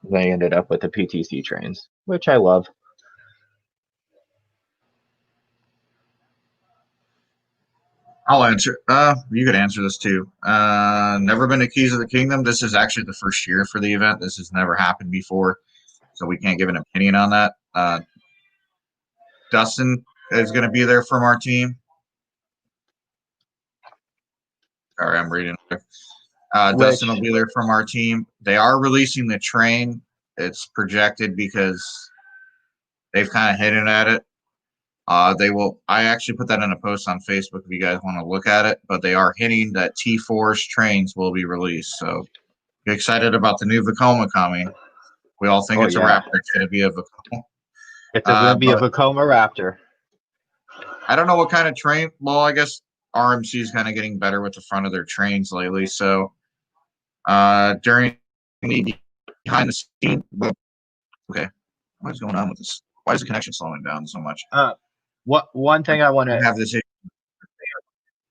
They ended up with the PTC trains, which I love. I'll answer. You could answer this too. Never been to Keys of the Kingdom. This is actually the first year for the event. This has never happened before, so we can't give an opinion on that. Dustin is going to be there from our team. Sorry, I'm reading. Dustin will be there from our team. They are releasing the train. It's projected because they've kind of hinted at it. They will. I actually put that in a post on Facebook if you guys want to look at it. But they are hinting that T4's trains will be released. So, be excited about the new Vekoma coming. We all think it's a Raptor. It's going to be a Vekoma. It's going to be a Vekoma Raptor. I don't know what kind of train. Well, I guess RMC is kind of getting better with the front of their trains lately. So, during the behind the scene. Okay, what is going on with this? Why is the connection slowing down so much? One thing I want to have this.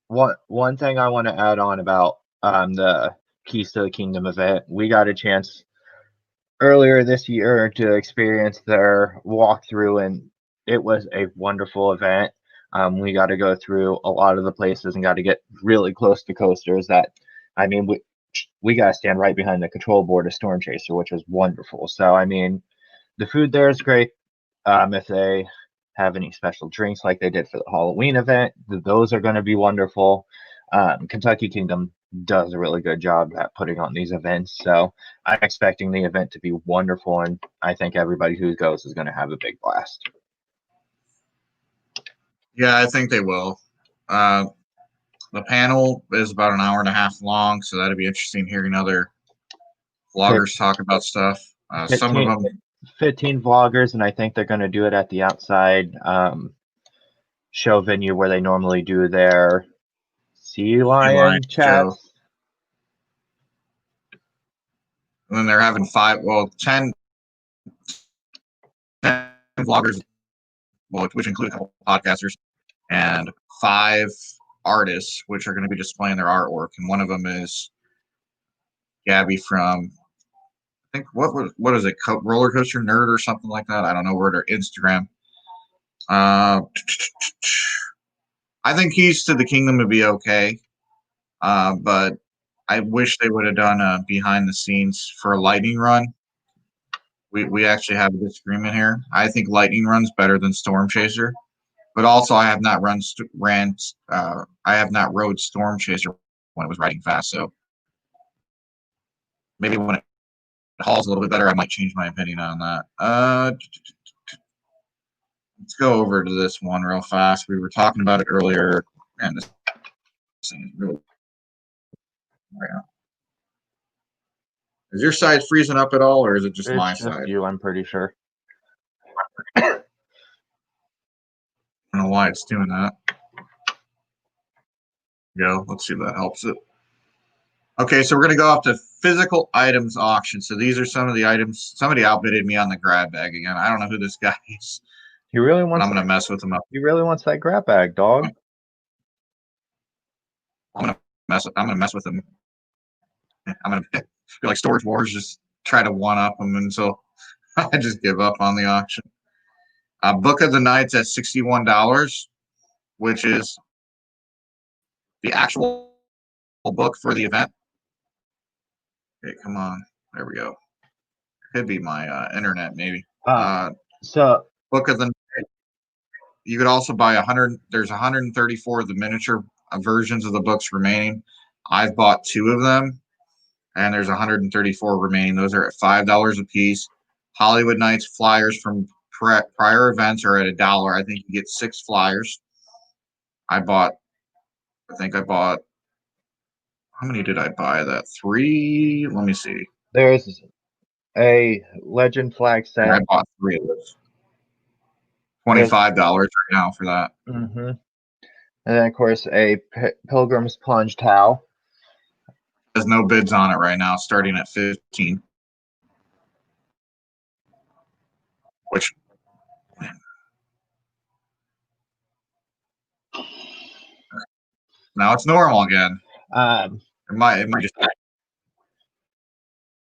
One thing I want to add on about the Keys to the Kingdom event. We got a chance earlier this year to experience their walkthrough, and it was a wonderful event. We got to go through a lot of the places and got to get really close to coasters that, I mean, we got to stand right behind the control board of Storm Chaser, which was wonderful. So, I mean, the food there is great. If they have any special drinks like they did for the Halloween event, those are going to be wonderful. Kentucky Kingdom does a really good job at putting on these events. So I'm expecting the event to be wonderful, and I think everybody who goes is going to have a big blast. Yeah, I think they will. The panel is about an hour and a half long, so that'd be interesting hearing other vloggers talk about stuff. Some of them 15 vloggers, and I think they're going to do it at the outside show venue where they normally do their sea lion chats. And then they're having 10 vloggers, which include a couple podcasters, and 5 artists, which are going to be displaying their artwork. And one of them is Gabby from, I think, what is it, Roller Coaster Nerd or something like that? I don't know, where their Instagram. I think Keys to the Kingdom would be okay, but I wish they would have done a behind the scenes for a lightning run. We actually have a disagreement here. I think lightning run's better than Storm Chaser, but also I have not rode Storm Chaser when it was riding fast. So maybe when it hauls a little bit better, I might change my opinion on that. Let's go over to this one real fast. We were talking about it earlier, and this thing is really right now. Is your side freezing up at all, or is it just my side? You, I'm pretty sure. I don't know why it's doing that. Let's see if that helps it. Okay, so we're gonna go off to physical items auction. So these are some of the items. Somebody outbidded me on the grab bag again. I don't know who this guy is, He really but wants. I'm gonna mess with him up. He really wants that grab bag, dog. I'm gonna mess with him. I'm gonna feel like Storage Wars, just try to one up him until I just give up on the auction. Book of the Nights at $61, which is the actual book for the event. Okay, come on. There we go. Could be my internet, maybe. So Book of the Night. You could also buy 100. There's 134 of the miniature versions of the books remaining. I've bought 2 of them, and there's 134 remaining. Those are at $5 a piece. HoliWood Nights flyers from prior events are at $1. I think you get 6 flyers. I think I bought. How many did I buy? That 3. Let me see. there's a legend flag set. I bought 3 of those. $25 right now for that. Mm-hmm. And then, of course, a Pilgrim's Plunge towel. There's no bids on it right now, starting at 15. Which now it's normal again. It might just.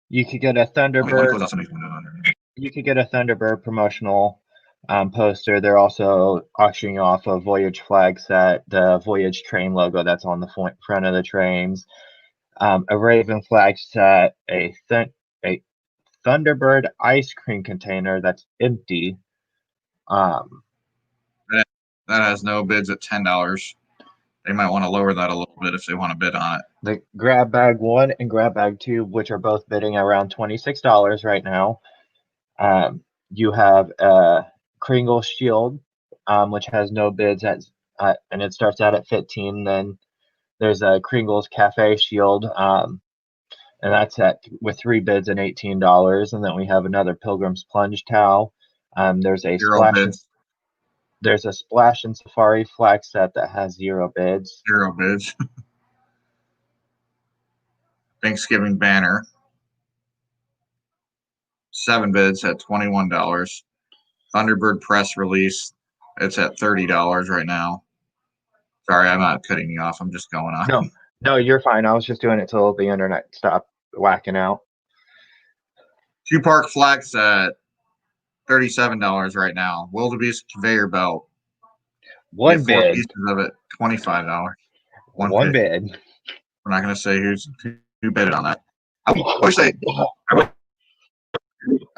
You could get a Thunderbird. You could get a Thunderbird promotional poster. They're also auctioning off a Voyage flag set, the Voyage train logo that's on the front of the trains, a Raven flag set, a Thunderbird ice cream container that's empty. That has no bids at $10. They might want to lower that a little bit if they want to bid on it. The Grab Bag 1 and Grab Bag 2, which are both bidding around $26 right now. You have a Kringle Shield, which has no bids and it starts out at 15. Then there's a Kringle's Cafe Shield, and that's with 3 bids and $18. And then we have another Pilgrim's Plunge towel. There's a Splash and Safari flag set that has 0 bids. 0 bids. Thanksgiving banner. 7 bids at $21. Thunderbird press release. It's at $30 right now. Sorry, I'm not cutting you off. I'm just going on. No, you're fine. I was just doing it till the internet stopped whacking out. 2 park flag set. $37 right now. Wildebeest conveyor belt. 1 bid. 4 pieces of it. $25. One bid. We're not going to say who bid on that. I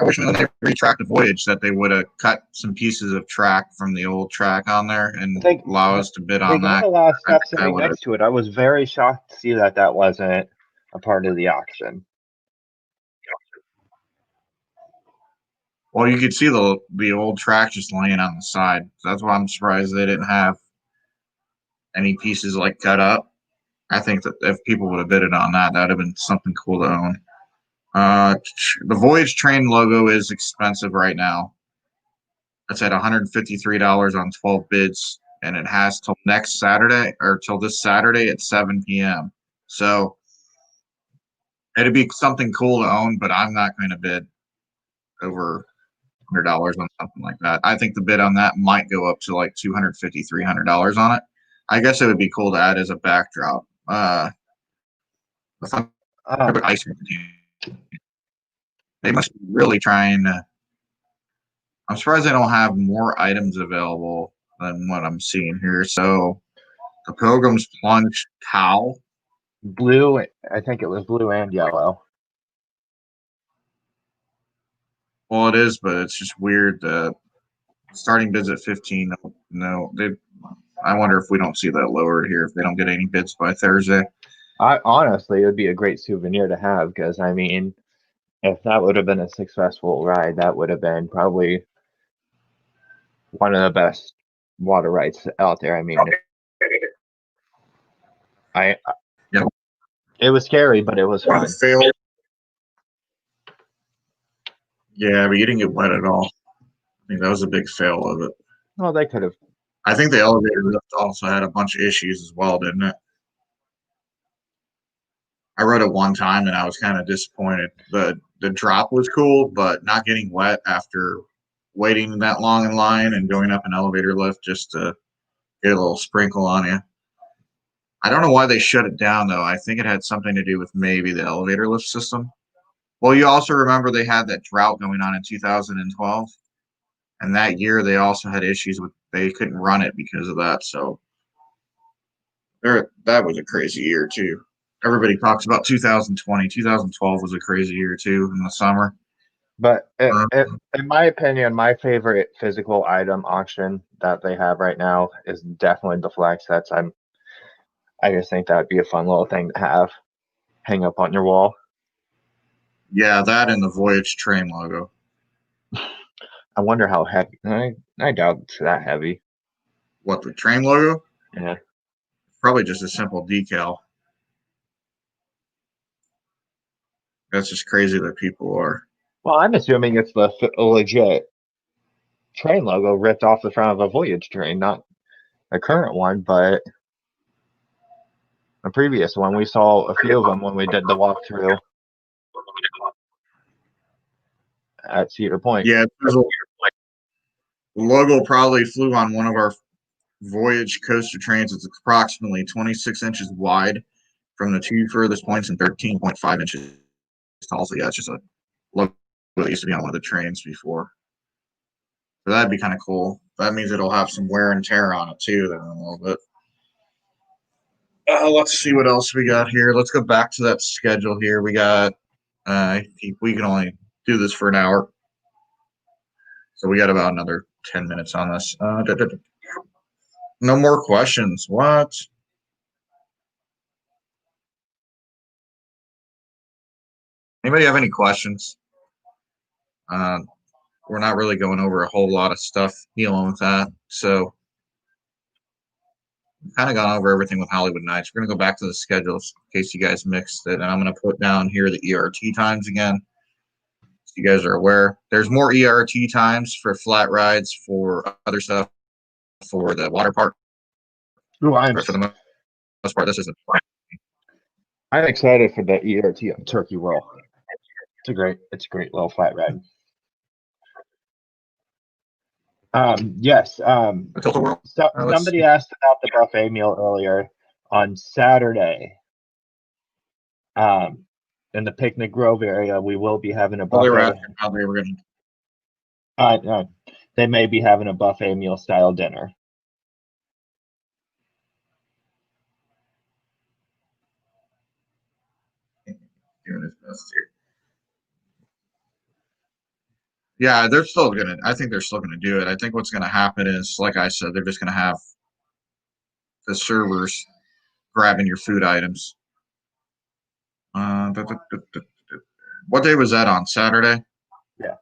wish when they retracked the Voyage that they would have cut some pieces of track from the old track on there and allow us to bid on that. They got a lot of stuff sitting next to it. I was very shocked to see that wasn't a part of the auction. Well, you could see the old track just laying on the side. So that's why I'm surprised they didn't have any pieces like cut up. I think that if people would have bidded on that, that would have been something cool to own. The Voyage train logo is expensive right now. It's at $153 on 12 bids, and it has till next Saturday or till this Saturday at 7 p.m. So it'd be something cool to own, but I'm not going to bid over $100 on something like that. I think the bid on that might go up to like $250, $300 on it. I guess it would be cool to add as a backdrop. The ice cream. They must be really trying to. I'm surprised they don't have more items available than what I'm seeing here. So the Pilgrim's Plunge towel. Blue, I think it was blue and yellow. Well, it is, but it's just weird. Starting bids at 15. No, I wonder if we don't see that lowered here if they don't get any bids by Thursday. Honestly, it would be a great souvenir to have because, I mean, if that would have been a successful ride, that would have been probably one of the best water rides out there. I mean, it was scary, but it was fun. Yeah, but you didn't get wet at all. I think that was a big fail of it. Well, they could have. I think the elevator lift also had a bunch of issues as well, didn't it? I rode it one time and I was kind of disappointed. The drop was cool, but not getting wet after waiting that long in line and going up an elevator lift just to get a little sprinkle on you. I don't know why they shut it down though. I think it had something to do with maybe the elevator lift system. Well, you also remember they had that drought going on in 2012, and that year they also had issues with they couldn't run it because of that. So that was a crazy year too. Everybody talks about 2020. 2012 was a crazy year too in the summer. But in my opinion, my favorite physical item auction that they have right now is definitely the flag sets. I just think that would be a fun little thing to have, hang up on your wall. Yeah, that and the Voyage train logo. I wonder how heavy. I doubt it's that heavy. What, the train logo? Yeah. Probably just a simple decal. That's just crazy that people are. Well, I'm assuming it's the legit train logo ripped off the front of a Voyage train, not a current one, but a previous one. We saw a few of them when we did the walkthrough at Cedar Point. Yeah, the logo probably flew on one of our Voyage coaster trains. It's approximately 26 inches wide from the two furthest points and 13.5 inches tall. So yeah, it's just a logo that used to be on one of the trains before. So that'd be kind of cool. That means it'll have some wear and tear on it too, then a little bit. Let's see what else we got here. Let's go back to that schedule here. We got. We can only do this for an hour, so we got about another 10 minutes on this. No more questions. What? Anybody have any questions? We're not really going over a whole lot of stuff dealing with that. So we've kind of gone over everything with HoliWood Nights. We're going to go back to the schedules in case you guys mixed it. And I'm going to put down here the ERT times again. So you guys are aware. There's more ERT times for flat rides, for other stuff, for the water park. Ooh, For the most part, this isn't. I'm excited for the ERT on Turkey Roll. It's a great little flat ride. Yes. Somebody asked about the buffet meal earlier on Saturday. In the Picnic Grove area, we will be having a buffet. They were asking how they were going to. They may be having a buffet meal style dinner. Doing his best here. Yeah, they're still gonna. I think they're still gonna do it. I think what's gonna happen is, like I said, they're just gonna have the servers grabbing your food items. What day was that on? Saturday? Yeah.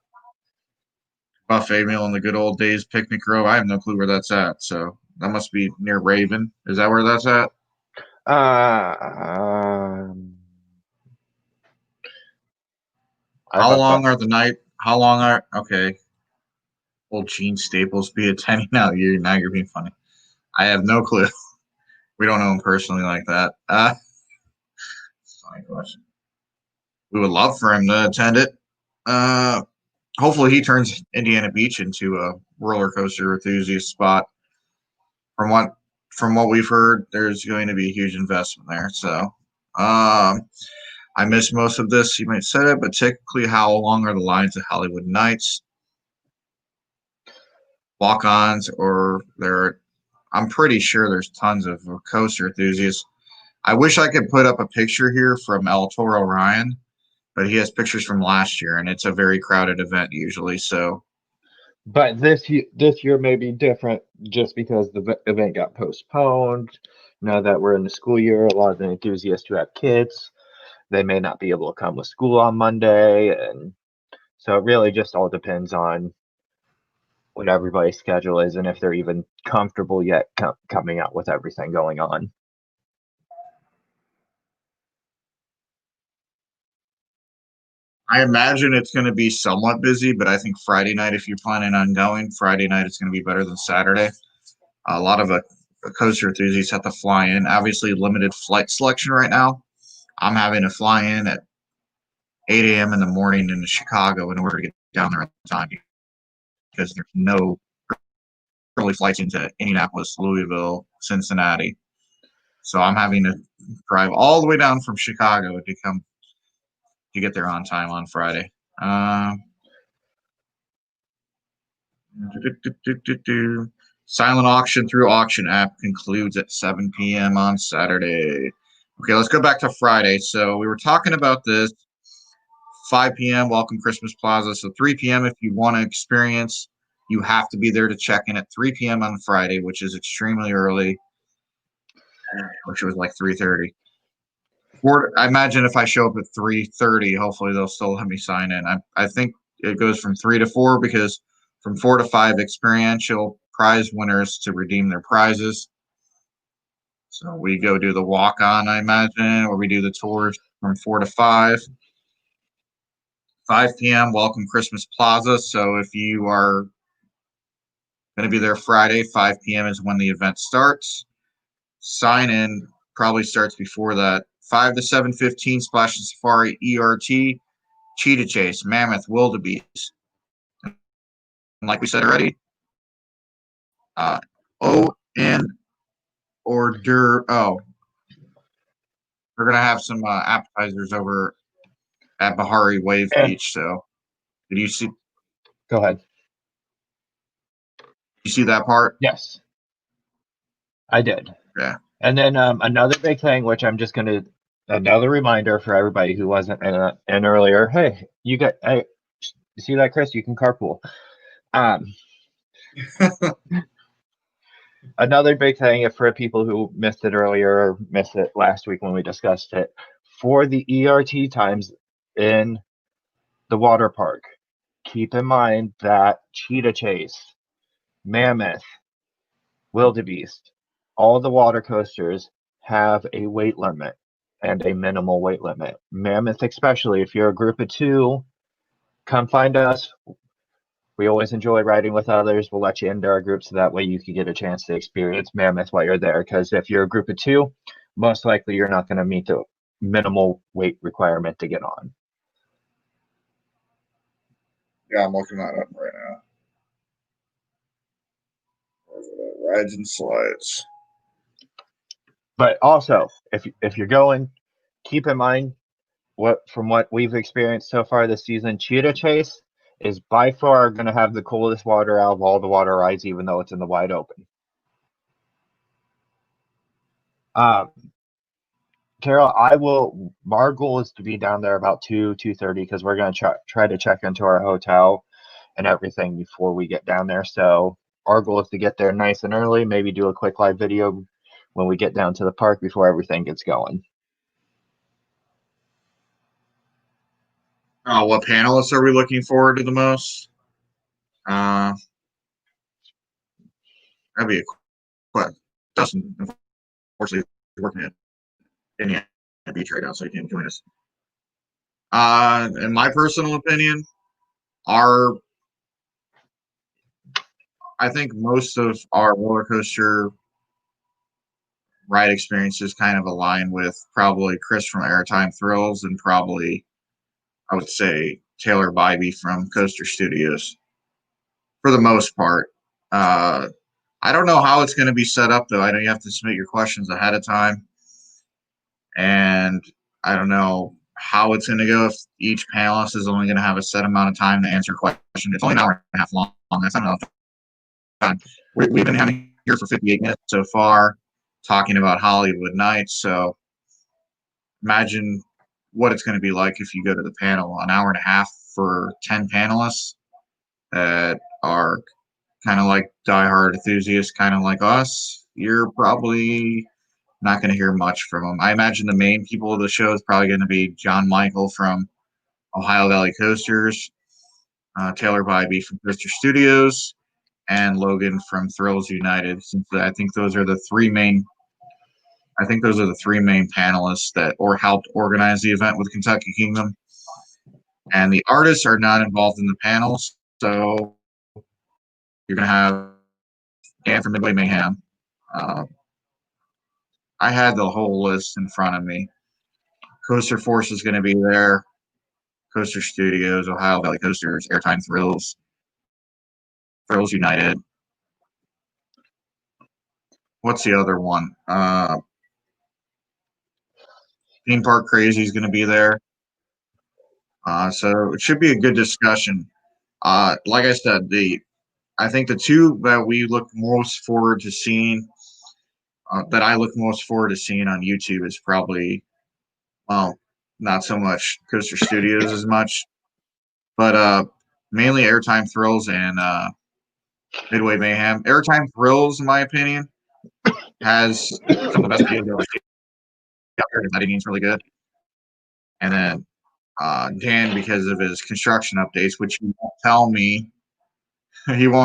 Buffet meal in the good old days, Picnic Grove. I have no clue where that's at. So that must be near Raven. Is that where that's at? How long are okay? Old Gene Staples be attending now? You're being funny. I have no clue. We don't know him personally like that. Funny question. We would love for him to attend it. Hopefully he turns Indiana Beach into a roller coaster enthusiast spot. From what we've heard, there's going to be a huge investment there. So I missed most of this. You might say it, but typically, how long are the lines of HoliWood Nights? Walk-ons, or I'm pretty sure there's tons of coaster enthusiasts. I wish I could put up a picture here from El Toro Ryan, but he has pictures from last year, and it's a very crowded event usually. So, but this year may be different just because the event got postponed. Now that we're in the school year, a lot of the enthusiasts who have kids, they may not be able to come with school on Monday, and so it really just all depends on what everybody's schedule is and if they're even comfortable yet coming out with everything going on. I imagine it's going to be somewhat busy, but I think Friday night, if you're planning on going, Friday night it's going to be better than Saturday. A lot of coaster enthusiasts have to fly in. Obviously, limited flight selection right now I'm having to fly in at 8 a.m. in the morning into Chicago in order to get down there on time because there's no early flights into Indianapolis, Louisville, Cincinnati. So I'm having to drive all the way down from Chicago to get there on time on Friday. Silent auction through auction app concludes at 7 p.m. on Saturday. Okay, let's go back to Friday. So we were talking about this. 5 p.m. Welcome Christmas Plaza. So 3 p.m. if you want to experience, you have to be there to check in at 3 p.m. on Friday, which is extremely early. Which was like 3:30. I imagine if I show up at 3:30, hopefully they'll still let me sign in. I think it goes from 3 to 4 because from 4 to 5 experiential prize winners to redeem their prizes. So we go do the walk on, I imagine, or we do the tours from 4 to 5. 5 p.m. Welcome Christmas Plaza. So if you are going to be there Friday, 5 p.m. is when the event starts. Sign in probably starts before that. 5 to 7:15 Splash and Safari ERT, Cheetah Chase, Mammoth, Wildebeest. And like we said already, and hors oh, we're gonna have some appetizers over at Bahari Wave Beach. So, did you see? Go ahead. You see that part? Yes, I did. Yeah. And then another big thing, which I'm just going to another reminder for everybody who wasn't in earlier. Hey, you see that, Chris? You can carpool. Another big thing for people who missed it earlier or missed it last week when we discussed it, for the ERT times in the water park, keep in mind that Cheetah Chase, Mammoth, Wildebeest, all the water coasters have a weight limit and a minimal weight limit. Mammoth, especially if you're a group of 2, come find us. We always enjoy riding with others. We'll let you into our group so that way you can get a chance to experience Mammoth while you're there. Because if you're a group of 2, most likely you're not going to meet the minimal weight requirement to get on. Yeah, I'm looking that up right now. Rides and slides. But also, if you're going, keep in mind from what we've experienced so far this season, Cheetah Chase is by far going to have the coolest water out of all the water rides, even though it's in the wide open. Carol, our goal is to be down there about 2:30 because we're going to try to check into our hotel and everything before we get down there. So our goal is to get there nice and early, maybe do a quick live video when we get down to the park before everything gets going. What panelists are we looking forward to the most? That'd be a question. Dustin, unfortunately, is working at Indiana Beach right now, so he can't join us. In my personal opinion, I think most of our roller coaster ride experiences kind of align with probably Chris from Airtime Thrills and probably, I would say, Taylor Bybee from Coaster Studios for the most part. I don't know how it's going to be set up, though. I know you have to submit your questions ahead of time. And I don't know how it's going to go if each panelist is only going to have a set amount of time to answer a question. It's only an hour and a half long. That's not enough time. We've been having here for 58 minutes so far talking about HoliWood Nights. So imagine what it's going to be like if you go to the panel, an hour and a half for 10 panelists that are kind of like diehard enthusiasts, kind of like us. You're probably not going to hear much from them. I imagine the main people of the show is probably going to be John Michael from Ohio Valley Coasters, Taylor Bybee from Coaster Studios, and Logan from Thrills United. Since I think those are the three main panelists that helped organize the event with Kentucky Kingdom. And the artists are not involved in the panels, so you're going to have Dan from Midway Mayhem. I had the whole list in front of me. Coaster Force is going to be there. Coaster Studios, Ohio Valley Coasters, Airtime Thrills, Thrills United. What's the other one? Theme Park Crazy is going to be there. So it should be a good discussion. Like I said, I think the two that we look most forward to seeing, that I look most forward to seeing on YouTube is probably, well, not so much Coaster Studios as much, but mainly Airtime Thrills and Midway Mayhem. Airtime Thrills, in my opinion, has some of the best videos I've ever seen. The editing is really good. And then Dan, because of his construction updates, which he won't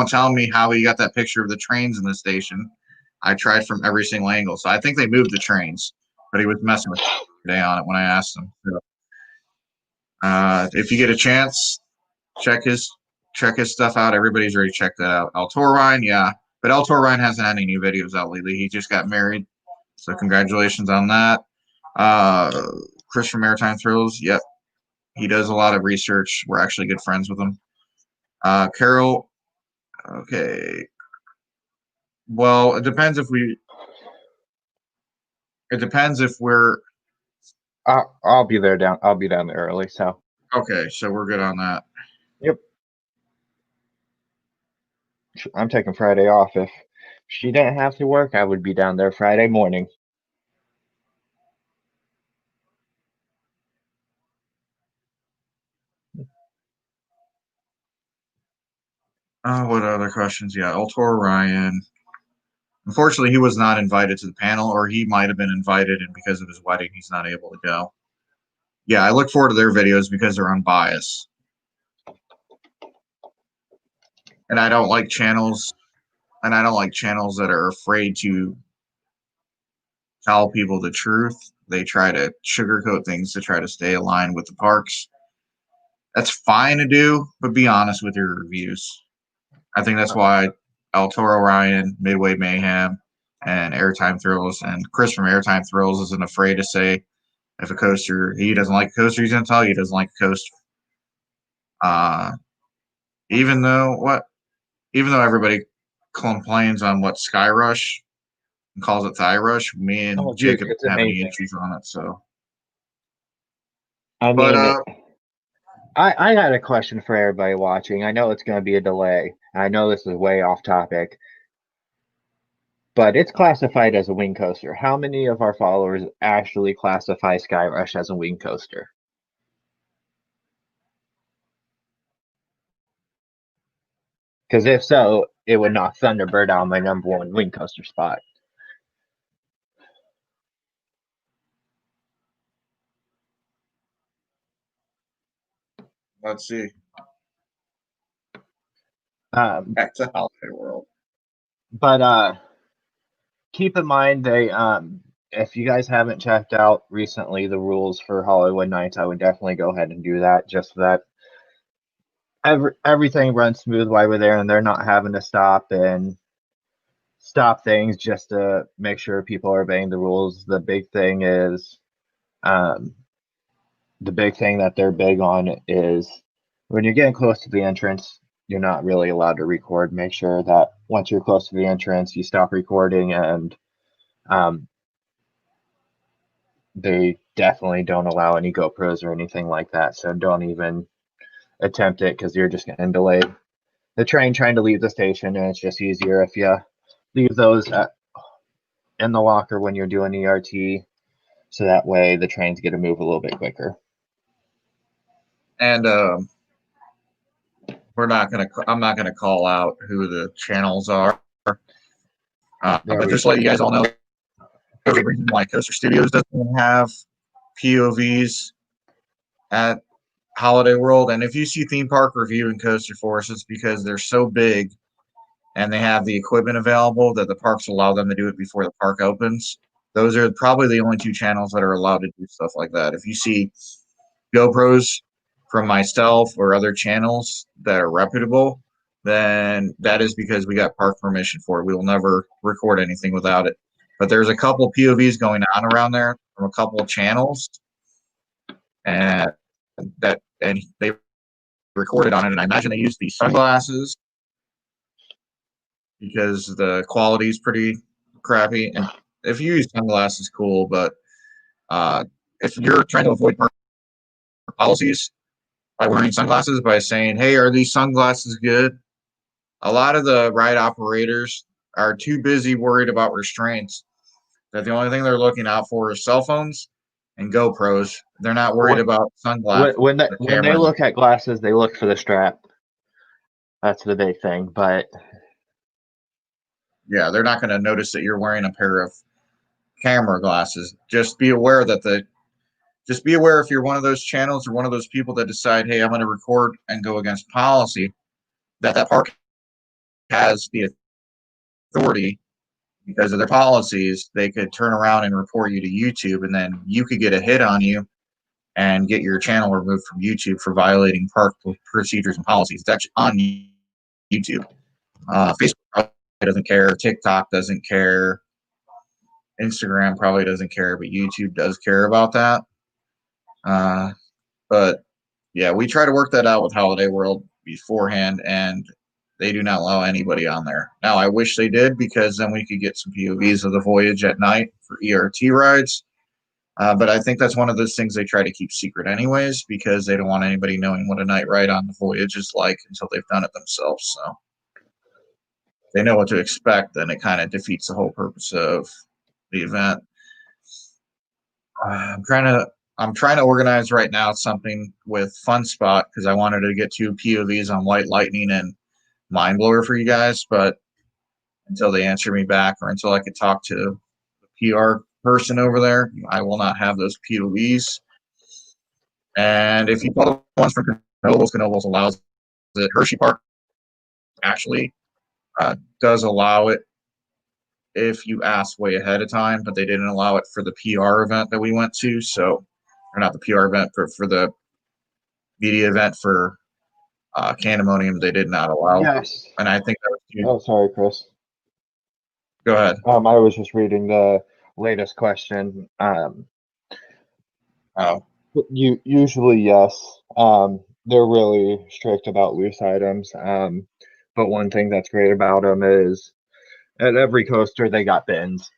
tell me, how he got that picture of the trains in the station. I tried from every single angle. So I think they moved the trains, but he was messing with today on it when I asked him. So, if you get a chance, check his stuff out. Everybody's already checked that out. El Toro Ryan, yeah. But El Toro Ryan hasn't had any new videos out lately. He just got married. So congratulations on that. Chris from Maritime Thrills, yep. He does a lot of research. We're actually good friends with him. Carol, okay. Well, it depends if we're. I'll be there I'll be down there early. So. Okay, so we're good on that. Yep. I'm taking Friday off. If she didn't have to work, I would be down there Friday morning. What other questions? Yeah, El Toro Ryan. Unfortunately, he was not invited to the panel, or he might have been invited, and because of his wedding, he's not able to go. Yeah, I look forward to their videos because they're unbiased. And I don't like channels that are afraid to tell people the truth. They try to sugarcoat things to try to stay aligned with the parks. That's fine to do, but be honest with your reviews. I think that's why El Toro Ryan, Midway Mayhem, and Airtime Thrills, and Chris from Airtime Thrills isn't afraid to say if he doesn't like a coaster, he's going to tell you he doesn't like a coaster. Even though everybody complains on what Sky Rush and calls it Thigh Rush, me and Jacob don't have any issues on it. So, I mean, I had a question for everybody watching. I know it's going to be a delay. I know this is way off topic, but it's classified as a wing coaster. How many of our followers actually classify Sky Rush as a wing coaster? Because if so, it would knock Thunderbird out my #1 wing coaster spot. Let's see. Back to Holiday World. But keep in mind, if you guys haven't checked out recently the rules for HoliWood Nights, I would definitely go ahead and do that, just so that everything runs smooth while we're there, and they're not having to stop things just to make sure people are obeying the rules. The big thing is, the big thing that they're big on is when you're getting close to the entrance, you're not really allowed to record. Make sure that once you're close to the entrance, you stop recording, and they definitely don't allow any GoPros or anything like that. So don't even attempt it, because you're just going to delay the train trying to leave the station, and it's just easier if you leave those in the locker when you're doing ERT, so that way the trains get to move a little bit quicker. And I'm not gonna call out who the channels are, but just to let you guys all know, the reason why Coaster Studios doesn't have POVs at Holiday World, and if you see Theme Park Review and Coaster Force, it's because they're so big and they have the equipment available that the parks allow them to do it before the park opens. Those are probably the only two channels that are allowed to do stuff like that. If you see GoPros from myself or other channels that are reputable, then that is because we got park permission for it. We will never record anything without it. But there's a couple POVs going on around there from a couple of channels and they recorded on it. And I imagine they used these sunglasses because the quality is pretty crappy. And if you use sunglasses, cool, but if you're trying to avoid policies by wearing sunglasses, by saying, "Hey, are these sunglasses good?" A lot of the ride operators are too busy worried about restraints that the only thing they're looking out for is cell phones and GoPros. They're not worried about sunglasses. When they look at glasses, they look for the strap. That's the big thing. But yeah, they're not going to notice that you're wearing a pair of camera glasses. Just be aware if you're one of those channels or one of those people that decide, hey, I'm going to record and go against policy, that park has the authority because of their policies. They could turn around and report you to YouTube, and then you could get a hit on you and get your channel removed from YouTube for violating park procedures and policies. It's actually on YouTube. Facebook probably doesn't care. TikTok doesn't care. Instagram probably doesn't care, but YouTube does care about that. But yeah, we try to work that out with Holiday World beforehand, and they do not allow anybody on there. Now, I wish they did, because then we could get some POVs of the voyage at night for ERT rides. But I think that's one of those things they try to keep secret anyways, because they don't want anybody knowing what a night ride on the voyage is like until they've done it themselves. So if they know what to expect, then it kind of defeats the whole purpose of the event. I'm trying to organize right now something with Fun Spot, because I wanted to get 2 POVs on White Lightning and Mind Blower for you guys, but until they answer me back or until I could talk to the PR person over there, I will not have those POVs. And if you call the ones from Knobles allows it. Hershey Park actually does allow it if you ask way ahead of time, but they didn't allow it for the PR event that we went to. So, or not the PR event, for the media event for Candemonium, they did not allow. yes. And I think that was huge. Oh, sorry, Chris. Go ahead. I was just reading the latest question. Usually, yes. They're really strict about loose items. But one thing that's great about them is at every coaster they got bins,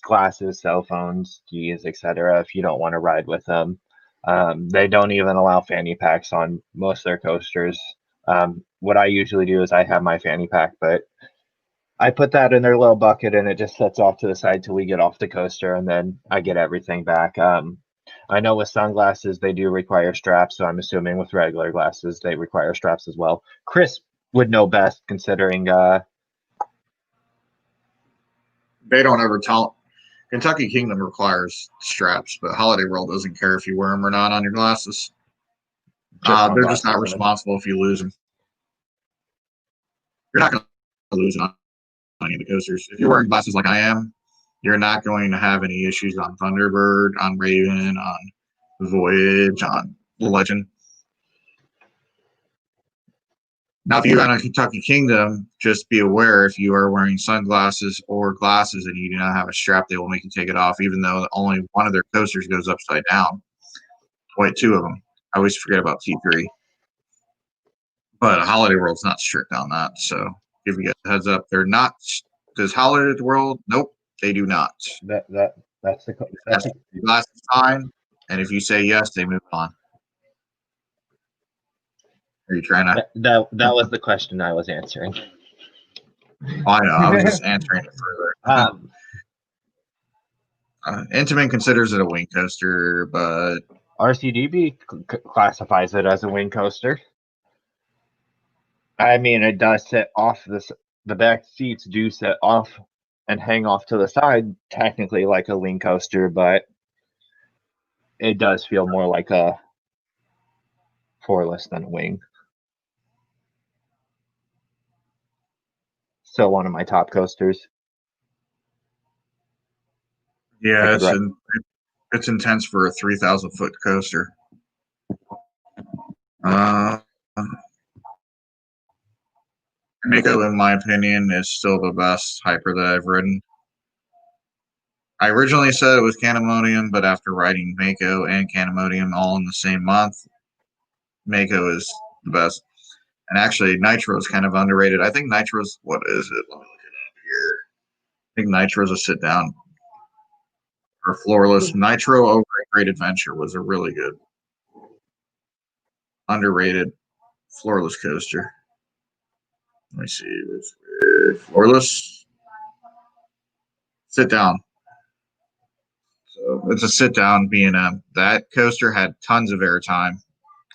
glasses, cell phones, keys, etc. If you don't want to ride with them, they don't even allow fanny packs on most of their coasters. What I usually do is I have my fanny pack, but I put that in their little bucket and it just sets off to the side till we get off the coaster, and then I get everything back. I know with sunglasses they do require straps, so I'm assuming with regular glasses they require straps as well. Chris would know best, considering they don't ever tell. Kentucky Kingdom requires straps, but Holiday World doesn't care if you wear them or not on your glasses. They're just not responsible if you lose them. You're not going to lose on any of the coasters. If you're wearing glasses like I am, you're not going to have any issues on Thunderbird, on Raven, on Voyage, on Legend. Now, if you're on a Kentucky Kingdom, just be aware if you are wearing sunglasses or glasses and you do not have a strap, they will make you take it off, even though only one of their coasters goes upside down. Wait, 2 of them. I always forget about T3. But Holiday World's not strict on that, so give you a heads up. They're not. Does Holiday World? Nope, they do not. that's the glasses time, and if you say yes, they move on. Are you trying to? That was the question I was answering. I know. I was just answering it further. Intamin considers it a wing coaster, but RCDB classifies it as a wing coaster. I mean, it does sit off the back seats do sit off and hang off to the side, technically like a wing coaster, but it does feel more like a 4-less than a wing. Still one of my top coasters. Yeah, it's intense for a 3,000-foot coaster. Mako, in my opinion, is still the best hyper that I've ridden. I originally said it was Candemonium, but after writing Mako and Candemonium all in the same month, Mako is the best. And actually, Nitro is kind of underrated. I think Nitro's, what is it? Let me look it up here. I think Nitro's a sit down or floorless. Nitro over a Great Adventure was a really good, underrated floorless coaster. Let me see. Floorless. Sit down. So it's a sit down B&M. That coaster had tons of airtime.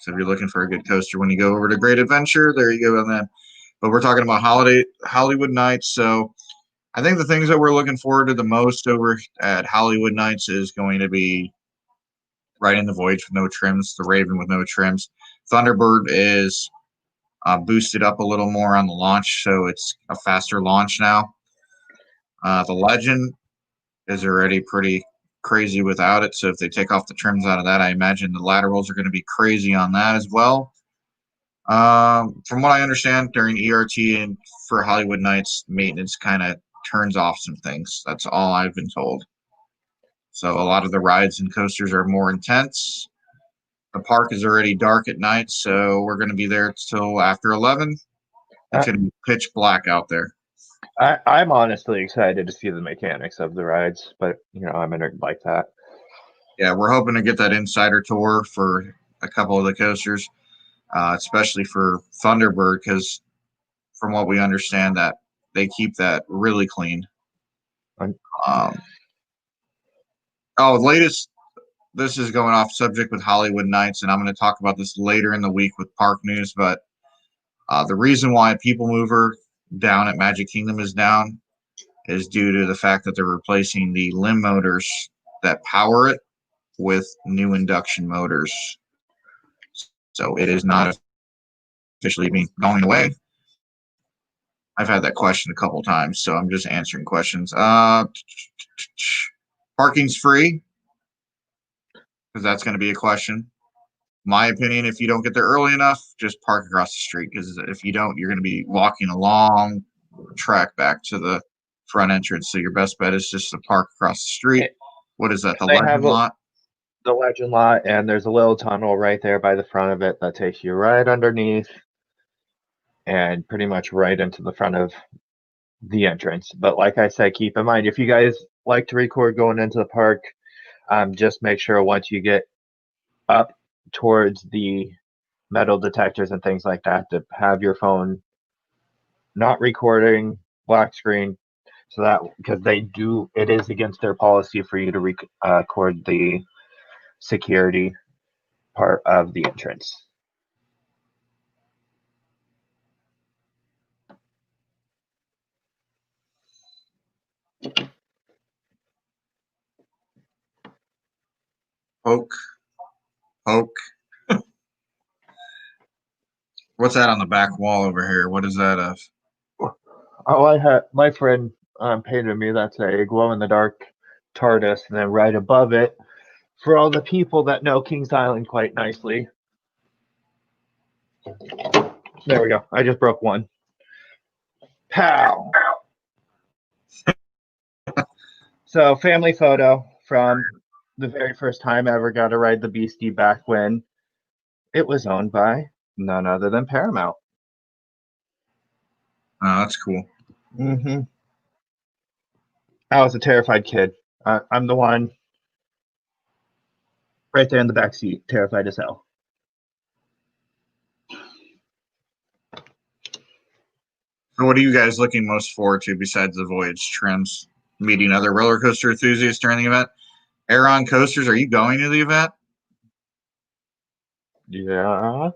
So if you're looking for a good coaster when you go over to Great Adventure, there you go. And then, but we're talking about HoliWood Nights. So I think the things that we're looking forward to the most over at HoliWood Nights is going to be Riding the Voyage with no trims, the Raven with no trims. Thunderbird is boosted up a little more on the launch, so it's a faster launch now. The Legend is already pretty crazy without it, so if they take off the trims out of that, I imagine the laterals are going to be crazy on that as well. From what I understand, during ERT and for HoliWood Nights, maintenance kind of turns off some things. That's all I've been told. So a lot of the rides and coasters are more intense. The park is already dark at night, so we're going to be there till after 11. It's going to be pitch black out there. I'm honestly excited to see the mechanics of the rides, but I'm a nerd like that. Yeah, we're hoping to get that insider tour for a couple of the coasters, especially for Thunderbird, because from what we understand, that they keep that really clean. Latest. This is going off subject with HoliWood Nights, and I'm going to talk about this later in the week with Park News. But the reason why People Mover down at Magic Kingdom is down is due to the fact that they're replacing the limb motors that power it with new induction motors. So it is not officially going away. I've had that question a couple times, so I'm just answering questions. Parking's free, because that's going to be a question. My opinion, if you don't get there early enough, just park across the street, because if you don't, you're going to be walking a long track back to the front entrance. So your best bet is just to park across the street. What is that, the Legend lot? The Legend lot, and there's a little tunnel right there by the front of it that takes you right underneath and pretty much right into the front of the entrance. But like I said, keep in mind, if you guys like to record going into the park, just make sure once you get up towards the metal detectors and things like that to have your phone not recording, black screen, so that, because it is against their policy for you to record the security part of the entrance. Poke. What's that on the back wall over here? What is that of? Oh, my friend painted me. That's a glow-in-the-dark TARDIS, and then right above it, for all the people that know Kings Island quite nicely. There we go. I just broke one. Pow! So, family photo from the very first time I ever got to ride the Beastie back when it was owned by none other than Paramount. Oh, that's cool. Mm-hmm. I was a terrified kid. I'm the one right there in the back seat, terrified as hell. So what are you guys looking most forward to besides the voyage trims? Meeting other roller coaster enthusiasts during the event? Aeron Coasters, are you going to the event? Yeah.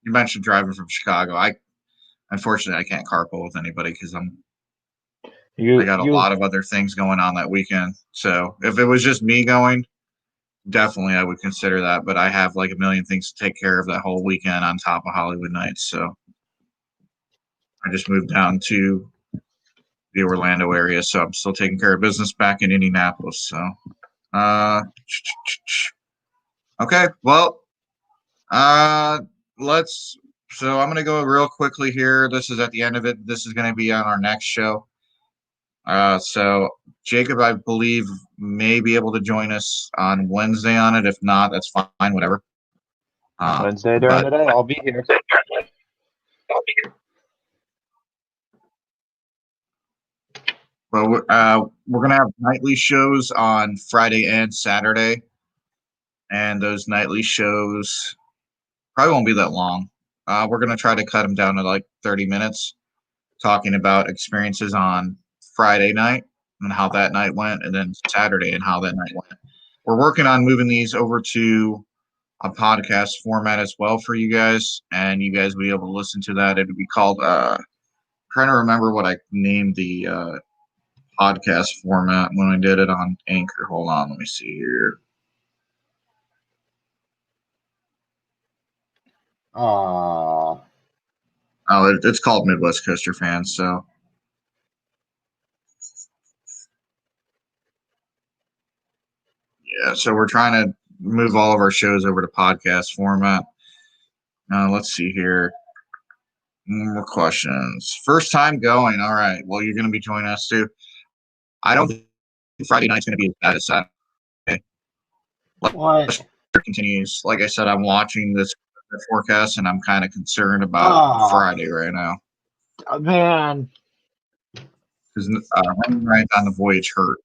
You mentioned driving from Chicago. Unfortunately, I can't carpool with anybody because I got a lot of other things going on that weekend. So if it was just me going, definitely I would consider that. But I have like a million things to take care of that whole weekend on top of HoliWood Nights. So I just moved down to the Orlando area, so I'm still taking care of business back in Indianapolis. So, okay, well, let's. So I'm going to go real quickly here. This is at the end of it. This is going to be on our next show. So Jacob, I believe, may be able to join us on Wednesday on it. If not, that's fine, whatever. Wednesday during the day, I'll be here. But we're gonna have nightly shows on Friday and Saturday, and those nightly shows probably won't be that long. We're gonna try to cut them down to like 30 minutes, talking about experiences on Friday night and how that night went, and then Saturday and how that night went. We're working on moving these over to a podcast format as well for you guys, and you guys will be able to listen to that. It would be called trying to remember what I named the podcast format when I did it on Anchor. Hold on, let me see here. Aww. Oh, it's called Midwest Coaster Fans. So yeah, so we're trying to move all of our shows over to podcast format. Let's see here. More questions. First time going. All right. Well, you're going to be joining us too. I don't think Friday night's going to be as bad as Saturday. What? Continues. Like I said, I'm watching this forecast and I'm kind of concerned about Friday right now. Oh, man. Because running right on the voyage hurt.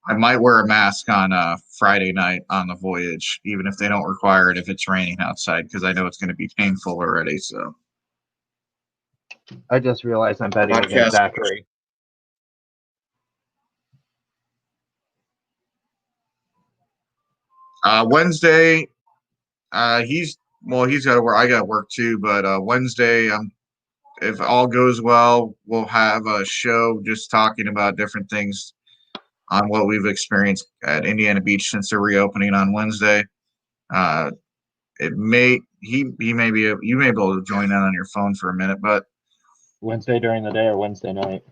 I might wear a mask on Friday night on the voyage, even if they don't require it if it's raining outside, because I know it's going to be painful already. So I just realized I'm betting against Zachary. Wednesday, he's got to work. I got to work too, but Wednesday, if all goes well, we'll have a show just talking about different things on what we've experienced at Indiana Beach since they're reopening on Wednesday. You may be able to join in on your phone for a minute, but Wednesday during the day or Wednesday night?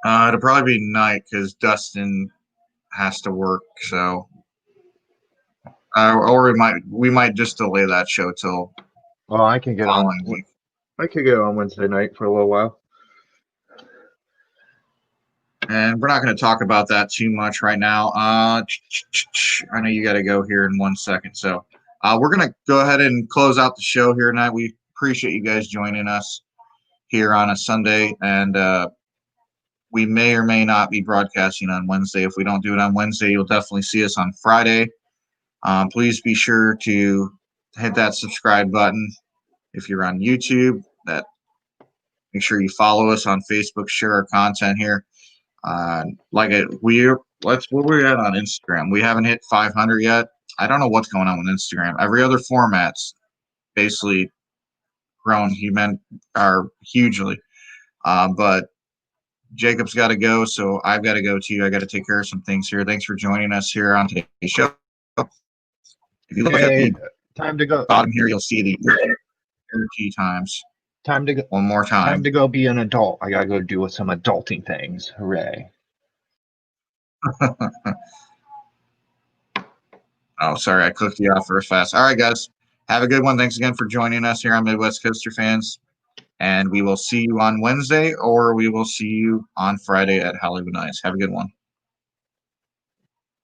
It'll probably be night because Dustin has to work. So, or we might just delay that show till. Well, I can get on. Week. I could get on Wednesday night for a little while. And we're not going to talk about that too much right now. I know you got to go here in 1 second, so we're going to go ahead and close out the show here tonight. We appreciate you guys joining us here on a Sunday, and we may or may not be broadcasting on Wednesday. If we don't do it on Wednesday, you'll definitely see us on Friday. Please be sure to hit that subscribe button if you're on YouTube. Make sure you follow us on Facebook. Share our content here. What we're at on Instagram. We haven't hit 500 yet. I don't know what's going on with Instagram. Every other format's basically grown hugely. But Jacob's got to go, so I've got to go too. I got to take care of some things here. Thanks for joining us here on today's show. If you look at the time to go bottom here, you'll see the key times. Time to go. One more time. Time to go be an adult. I gotta go do some adulting things. Hooray! Oh, sorry, I clicked you off real fast. All right, guys, have a good one. Thanks again for joining us here on Midwest Coaster Fans, and we will see you on Wednesday, or we will see you on Friday at HoliWood Nights. Have a good one.